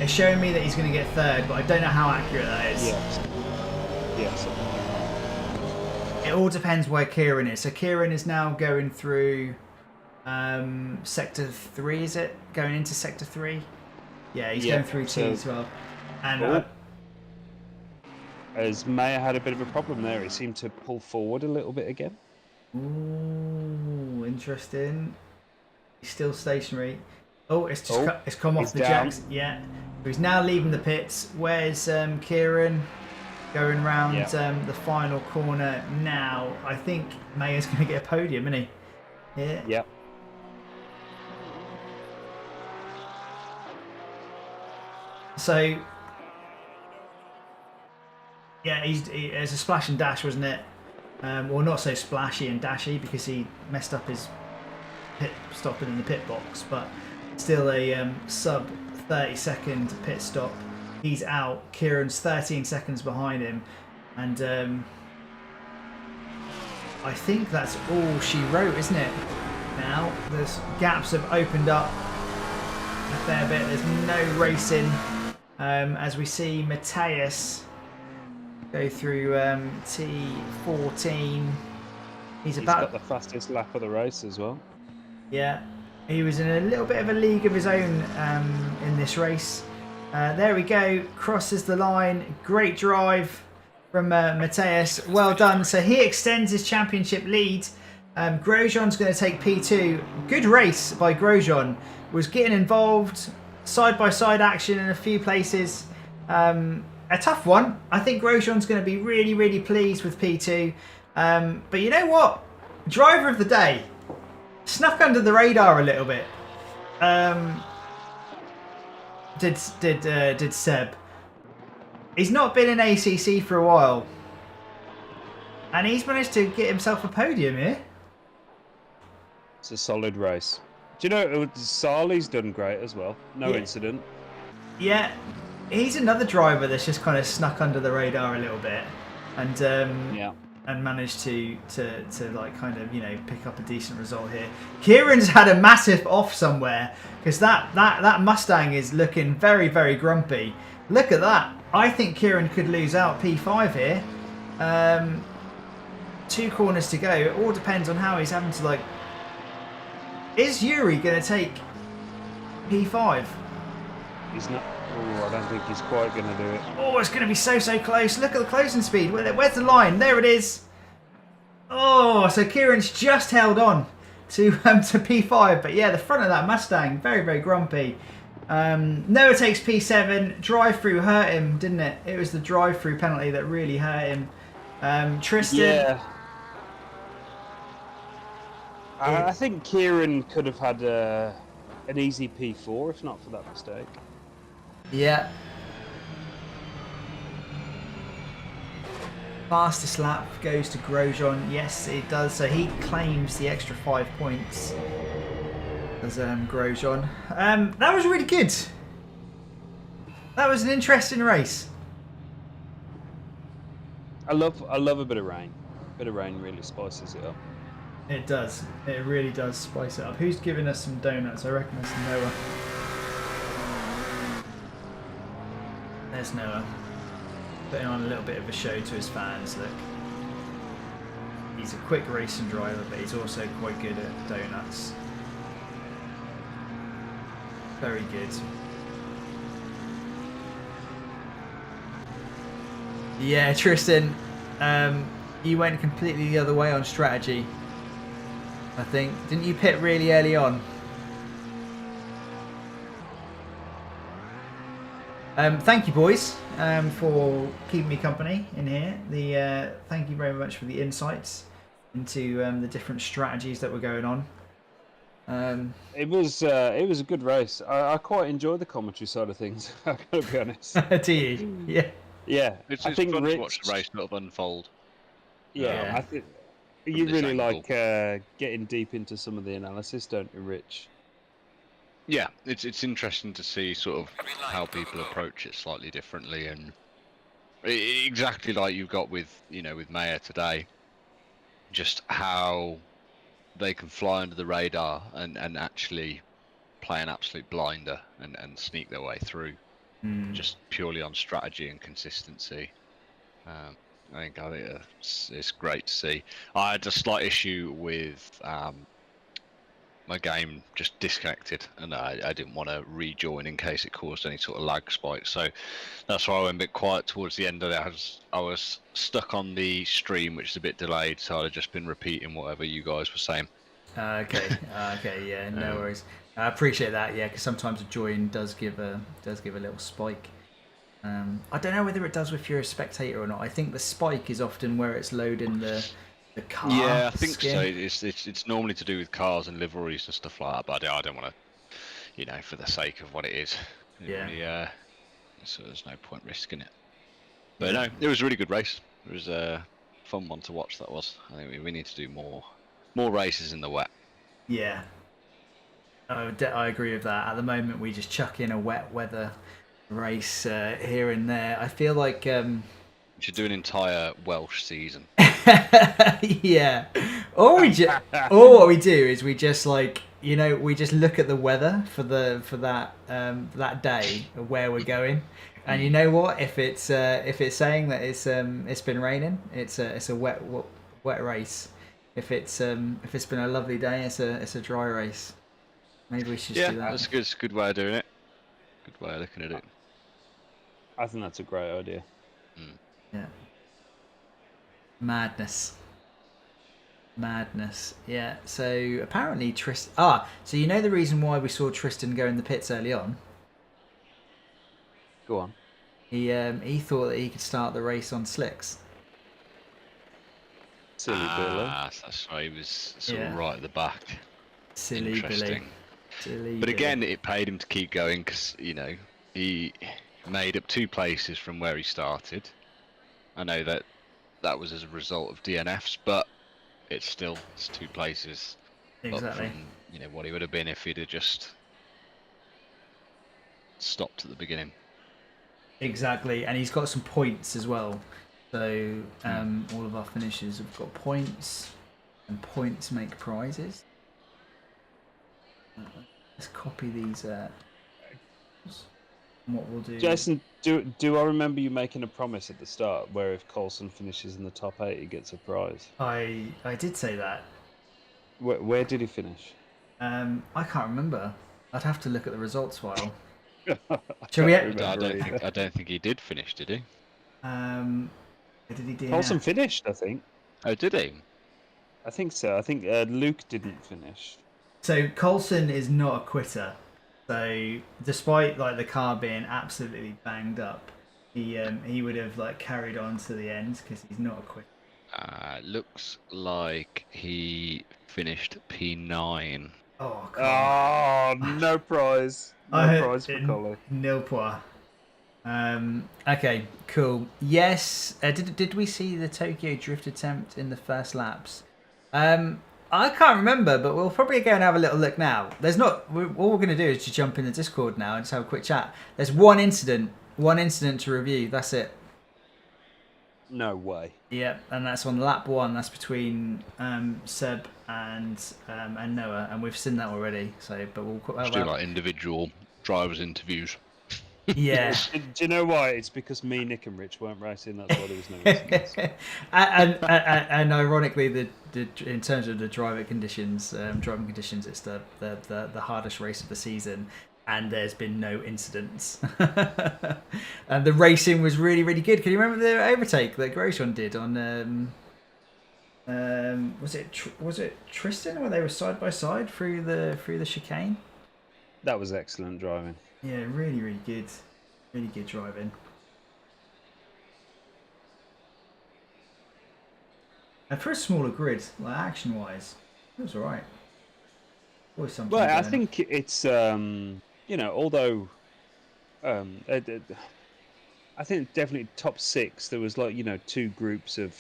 It's showing me that he's going to get 3rd, but I don't know how accurate that is. Yes. It all depends where Kieran is. So Kieran is now going through sector 3, is it? Going into sector 3? Yeah, he's going through 2 as well. And as Mayer had a bit of a problem there, he seemed to pull forward a little bit again. Ooh, interesting. He's still stationary. Oh, it's just it's come off the jacks. Yeah. So he's now leaving the pits. Where's Kieran? Going round the final corner now. I think Mayer's going to get a podium, isn't he? Yeah. Yep. So, yeah, there's a splash and dash, wasn't it? Well, not so splashy and dashy because he messed up his pit stopping in the pit box, but still a sub 30-second pit stop. He's out. Kieran's 13 seconds behind him, and I think that's all she wrote, isn't it? Now the gaps have opened up a fair bit. There's no racing as we see Matthias go through T14. He's got the fastest lap of the race as well. Yeah, he was in a little bit of a league of his own in this race. There we go, crosses the line. Great drive from Matthias. Well done. So he extends his championship lead. Grosjean's going to take P2. Good race by Grosjean. Was getting involved. Side-by-side action in a few places. A tough one. I think Grosjean's going to be really, really pleased with P2. But you know what? Driver of the day. Snuck under the radar a little bit. Did Seb. He's not been in ACC for a while. And he's managed to get himself a podium here. It's a solid race. Do you know, Sarli's done great as well. No incident. Yeah, he's another driver that's just kind of snuck under the radar a little bit. And and managed to like kind of, you know, pick up a decent result here. Kieran's had a massive off somewhere because that Mustang is looking very, very grumpy. Look at that. I think Kieran could lose out P5 here. 2 corners to go. It all depends on how he's having to, like... Is Yuri going to take P5? He's not... Oh, I don't think he's quite going to do it. Oh, it's going to be so close. Look at the closing speed. Where's the line? There it is. Oh, so Kieran's just held on to P5. But yeah, the front of that Mustang, very, very grumpy. Noah takes P7. Drive-through hurt him, didn't it? It was the drive-through penalty that really hurt him. Tristan... Yeah. I think Kieran could have had an easy P4 if not for that mistake. Yeah. Fastest lap goes to Grosjean. Yes, it does. So he claims the extra 5 points as Grosjean. That was really good. That was an interesting race. I love a bit of rain. A bit of rain really spices it up. It does. It really does spice it up. Who's giving us some donuts? I reckon it's Noah. There's Noah. Putting on a little bit of a show to his fans. Look. He's a quick racing driver, but he's also quite good at donuts. Very good. Yeah, Tristan, you went completely the other way on strategy. I think. Didn't you pit really early on? Thank you, boys, for keeping me company in here. Thank you very much for the insights into the different strategies that were going on. It was a good race. I quite enjoyed the commentary side of things. I gotta be honest. Do you? Yeah. Yeah, It's I think fun Rich. to watch the race sort of unfold. Yeah, Yeah. I think you this really angle. like getting deep into some of the analysis, don't you, Rich? Yeah, it's interesting to see sort of how people approach it slightly differently, and exactly like you've got with with Maya today, just how they can fly under the radar and actually play an absolute blinder and sneak their way through, just purely on strategy and consistency. I think it's great to see. I had a slight issue with my game just disconnected, and I didn't want to rejoin in case it caused any sort of lag spike. So that's why I went a bit quiet towards the end of it. I was stuck on the stream, which is a bit delayed, so I'd just been repeating whatever you guys were saying. Okay. Okay. Yeah. No worries. I appreciate that. Yeah, because sometimes a join does give a little spike. I don't know whether it does if you're a spectator or not. I think the spike is often where it's loading the car. Yeah, I think skin. so. It's normally to do with cars and liveries and stuff like that, but I don't want to, for the sake of what it is. Yeah. Really, so there's no point risking it. But Yeah. no, it was a really good race. It was a fun one to watch. That was. I think we need to do more races in the wet. Yeah. I agree with that. At the moment, we just chuck in a wet weather race here and there. I feel like, We should do an entire Welsh season. yeah. Or what we do is we just we just look at the weather for that day of where we're going, and you know what? If it's saying that it's been raining, it's a wet race. If it's been a lovely day, it's a dry race. Maybe we should just do that. That's good. It's a good way of doing it. Good way of looking at it. I think that's a great idea. Yeah. Madness. Yeah. So apparently Tristan. So you know the reason why we saw Tristan go in the pits early on? Go on. He thought that he could start the race on slicks. Silly Billy. That's why he was sort Yeah. of right at the back. Silly Interesting. Billy. But again, it paid him to keep going because he made up 2 places from where he started. I know that was as a result of DNFs, but it's 2 places Exactly. up from what he would have been if he'd have just stopped at the beginning. Exactly, and he's got some points as well. So all of our finishers have got points, and points make prizes. Let's copy these. What we'll do. Jason, do I remember you making a promise at the start where if Coulson finishes in the top 8, he gets a prize? I did say that. Where did he finish? I can't remember. I'd have to look at the results file. Shall we? I don't think he did finish, did he? Did he do Coulson finished, I think. Oh, did he? I think so. I think Luke didn't finish. So Coulson is not a quitter. So despite the car being absolutely banged up, he would have carried on to the end because he's not a quitter. Looks like he finished P9. Oh, God. Oh, no prize. No prize for Collie. Nil point. Okay, cool. Yes. Did we see the Tokyo drift attempt in the first laps? I can't remember, but we'll probably go and have a little look now. All we're going to do is just jump in the Discord now and just have a quick chat. There's one incident to review. That's it. No way. Yep, and that's on lap 1. That's between Seb and Noah, and we've seen that already. So, but we'll do individual drivers' interviews. Yeah. Do you know why? It's because me, Nick, and Rich weren't racing. That's why there was no incidents. and ironically, in terms of the driving conditions, it's the hardest race of the season, and there's been no incidents. And the racing was really, really good. Can you remember the overtake that Grosjean did on? Was it Tristan where they were side by side through the chicane? That was excellent driving. Yeah, really, really good. Really good driving. And for a smaller grid, like action-wise, it was alright. Always something Well, I going on. think it's although I think definitely top six. There was like two groups of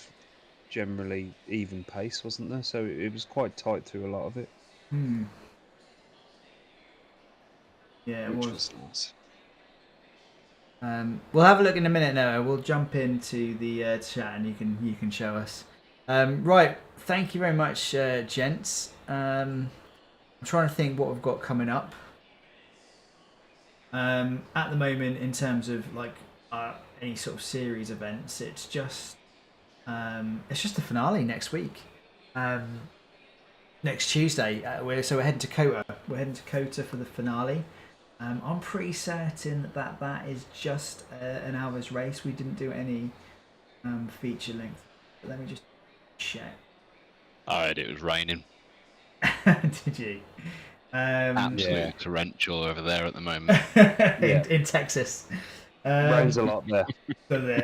generally even pace, wasn't there? So it was quite tight through a lot of it, Yeah, it which was. was nice. We'll have a look in a minute, Noah. We'll jump into the chat and you can show us. Right, thank you very much, gents. I'm trying to think what we've got coming up. At the moment, in terms of like any sort of series events, it's just the finale next week. Next Tuesday, we're heading to Kota. We're heading to Kota for the finale. I'm pretty certain that is just an hour's race. We didn't do any feature length. But let me just check. I heard it was raining. Did you? Absolute torrential over there at the moment. in Texas. Rains a lot there.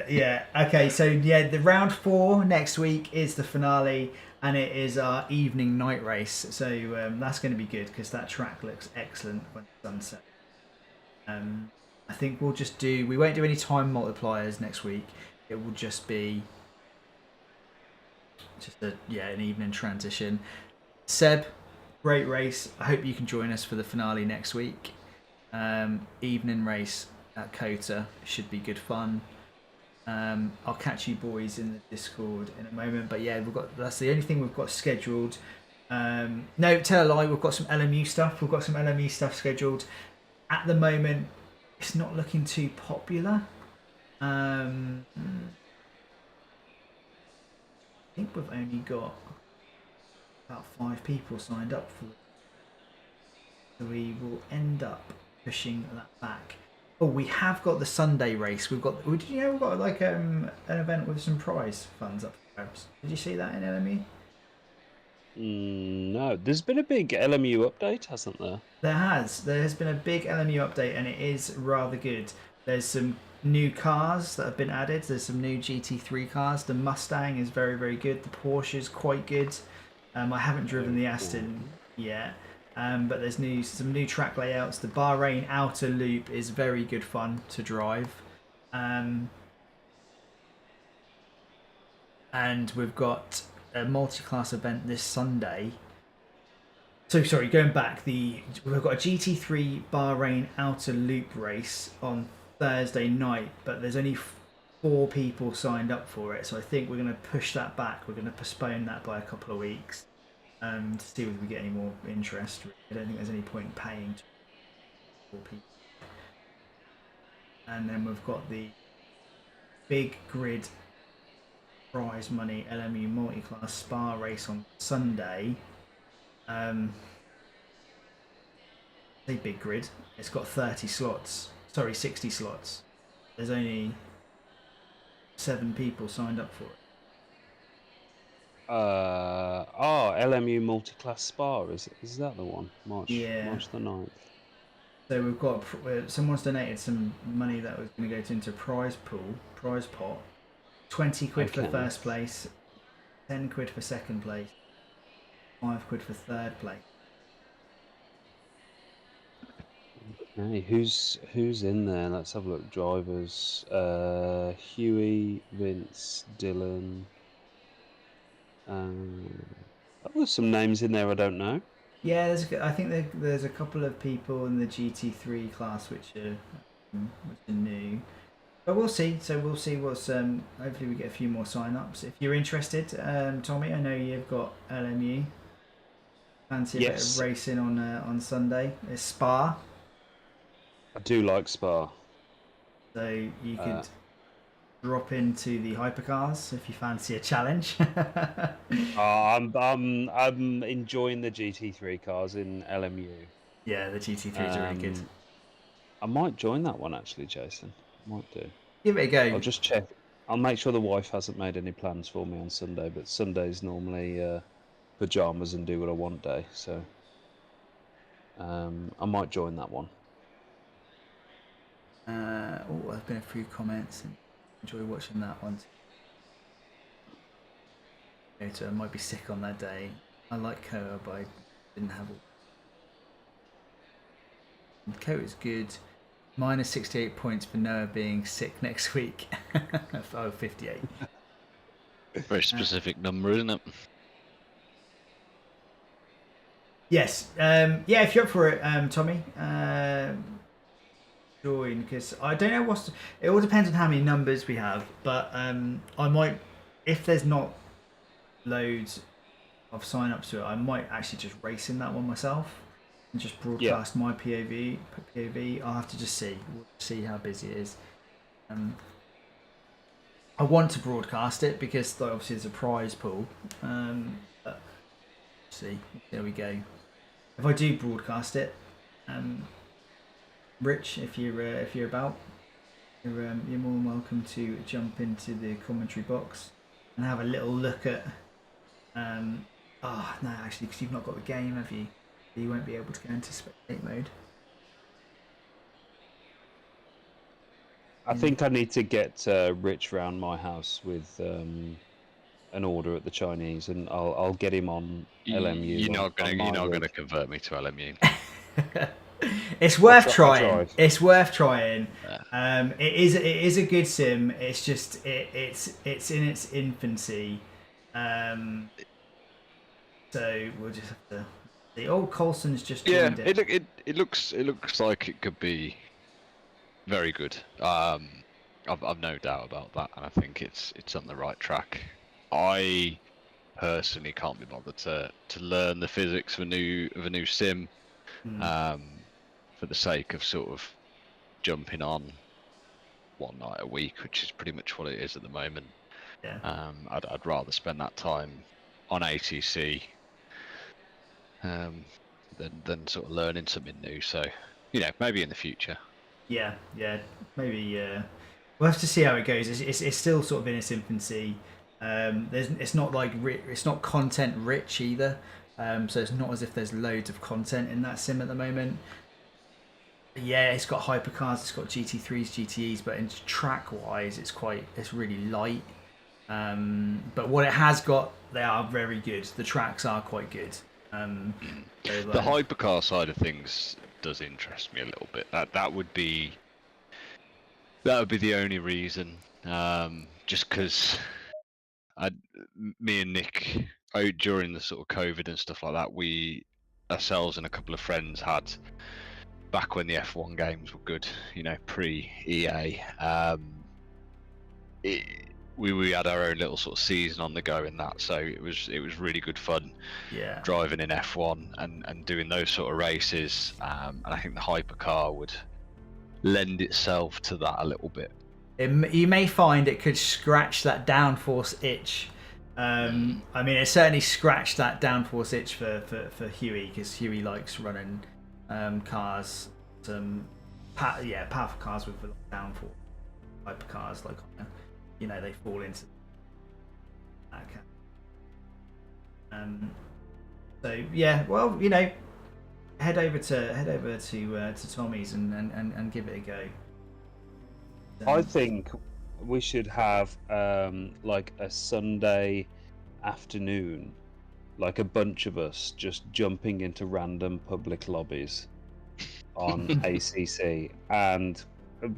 Yeah. Okay. So yeah, the round 4 next week is the finale, and it is our evening night race. So that's going to be good because that track looks excellent when the sun's set. I think we'll just do. We won't do any time multipliers next week. It will just be an evening transition. Seb, great race. I hope you can join us for the finale next week. Evening race at Kota should be good fun. I'll catch you boys in the Discord in a moment. But yeah, that's the only thing we've got scheduled. No, tell a lie. We've got some LMU stuff. We've got some LMU stuff scheduled. At the moment, it's not looking too popular. I think we've only got about 5 people signed up for it. So we will end up pushing that back. Oh, we have got the Sunday race. Did you know we've got like an event with some prize funds up for grabs? Did you see that in LME? No, there's been a big LMU update, hasn't there? There has been a big LMU update, and it is rather good. There's some new cars that have been added. There's some new GT3 cars. The Mustang is very, very good. The Porsche is quite good. I haven't driven the Aston yet, but there's some new track layouts. The Bahrain outer loop is very good fun to drive. And we've got a multi-class event this Sunday. So sorry, going back, we've got a GT3 Bahrain outer loop race on Thursday night, but there's only 4 people signed up for it, so I think we're going to push that back. We're going to postpone that by a couple of weeks to see if we get any more interest. I don't think there's any point in paying 4 people. And then we've got the big grid prize money LMU multi-class Spa race on Sunday. The big grid. It's got 30 slots. Sorry, 60 slots. There's only 7 people signed up for it. LMU multi-class Spa, is that the one? March the 9th. So we've got someone's donated some money that was going to go into a prize pot. 20 quid for first place, 10 quid for second place, 5 quid for third place. Okay, who's in there? Let's have a look. Drivers: Huey, Vince, Dylan. There's some names in there I don't know. Yeah, I think there's a couple of people in the GT3 class which are new. But we'll see. So we'll see what's. Hopefully we get a few more sign-ups. If you're interested, Tommy, I know you've got LMU. Fancy a bit of racing on Sunday. It's Spa. I do like Spa. So you could drop into the hypercars if you fancy a challenge. I'm enjoying the GT3 cars in LMU. Yeah, the GT3s are really good. I might join that one actually, Jason. Might do. Give it a go. I'll just check. I'll make sure the wife hasn't made any plans for me on Sunday, but Sunday's normally pajamas and do what I want day, so I might join that one. There's been a few comments. And enjoy watching that one. I might be sick on that day. I like Koa, but I didn't have all. Koa is good. Minus 68 points for Noah being sick next week. 58. Very specific number, isn't it? Yes. Yeah, if you're up for it, Tommy, join, because I don't know it all depends on how many numbers we have, but I might, if there's not loads of sign-ups to it, I might actually just race in that one myself and just broadcast my POV. I'll have to just see how busy it is. I want to broadcast it because obviously there's a prize pool. But see, there we go. If I do broadcast it, Rich, if you're about, you're more than welcome to jump into the commentary box and have a little look at. No, actually, because you've not got the game, have you? You won't be able to go into spectate mode. I think I need to get Rich round my house with an order at the Chinese, and I'll get him on LMU. You're not gonna convert me to LMU. It's worth I trying. tried. It's worth trying. Yeah. It is a good sim. It's just it's in its infancy. So we'll just have to see. Oh, Coulson's just joined it. It looks like it could be very good. I've no doubt about that, and I think it's on the right track. I personally can't be bothered to learn the physics of a new sim, for the sake of sort of jumping on one night a week, which is pretty much what it is at the moment. Yeah. I'd rather spend that time on ATC than sort of learning something new. So, maybe in the future. Yeah, maybe. We'll have to see how it goes. It's still sort of in its infancy. It's not like it's not content rich either. So it's not as if there's loads of content in that sim at the moment. Yeah, it's got hypercars, it's got GT3s, GTEs, but in track wise, it's really light. But what it has got, they are very good. The tracks are quite good. The hypercar side of things does interest me a little bit. That would be the only reason. Just because me and Nick, during the sort of COVID and stuff like that, we ourselves and a couple of friends had, back when the F1 games were good, pre-EA, we had our own little sort of season on the go in that, so it was really good fun. Yeah. Driving in F1 and doing those sort of races, and I think the hypercar would lend itself to that a little bit. You may find it could scratch that downforce itch. I mean, it certainly scratched that downforce itch for Huey, because Huey likes running cars, powerful cars with downforce. Hypercars, like, they fall into that. So yeah, well, head over to Tommy's and give it a go. I think we should have like a Sunday afternoon, like a bunch of us just jumping into random public lobbies on ACC, and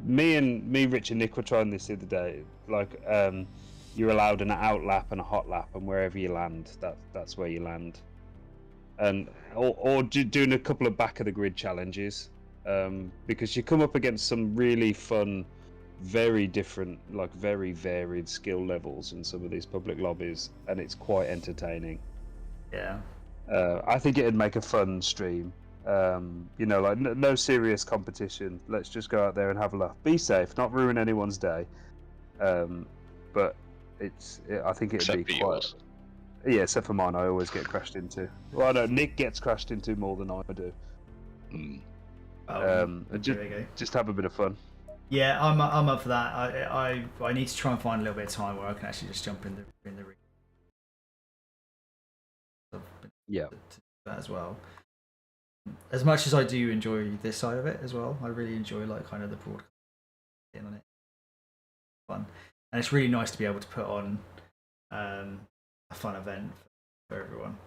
me, Rich, and Nick were trying this the other day. Like, you're allowed an out lap and a hot lap, and wherever you land, that's where you land. And or doing a couple of back of the grid challenges, because you come up against some really fun, very different, like very varied skill levels in some of these public lobbies, and it's quite entertaining. Yeah. I think it'd make a fun stream. Like no serious competition. Let's just go out there and have a laugh. Be safe, not ruin anyone's day. But I think it'd Except be for quite. yours. Yeah, except for mine, I always get crashed into. Well, no, Nick gets crashed into more than I do. Just have a bit of fun. Yeah, I'm up for that. I need to try and find a little bit of time where I can actually just jump in the ring. Yeah. To that as well. As much as I do enjoy this side of it as well, I really enjoy like kind of the broadcast getting on it. Fun, and it's really nice to be able to put on a fun event for everyone.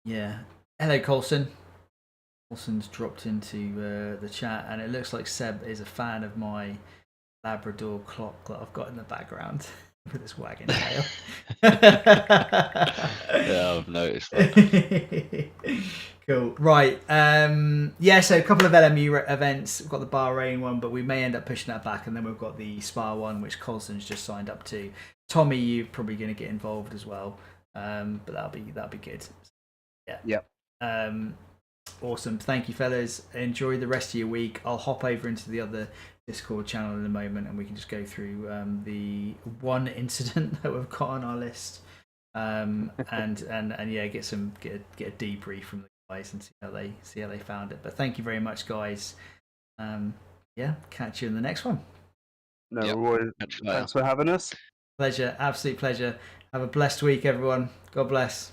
Yeah. Hello, Colson. Colson's dropped into the chat, and it looks like Seb is a fan of my Labrador clock that I've got in the background with its wagging tail. Yeah, I've noticed that. Cool. Right. So a couple of LMU events. We've got the Bahrain one, but we may end up pushing that back, and then we've got the Spa one, which Colson's just signed up to. Tommy, you're probably going to get involved as well, but that'll be good. Yeah. Yep. Awesome. Thank you, fellas. Enjoy the rest of your week. I'll hop over into the other Discord channel in a moment, and we can just go through the one incident that we've got on our list, and yeah, get a debrief from the guys and see how they found it. But thank you very much, guys. Yeah, catch you in the next one. No worries. Thanks for having us. Pleasure, absolute pleasure. Have a blessed week, everyone. God bless.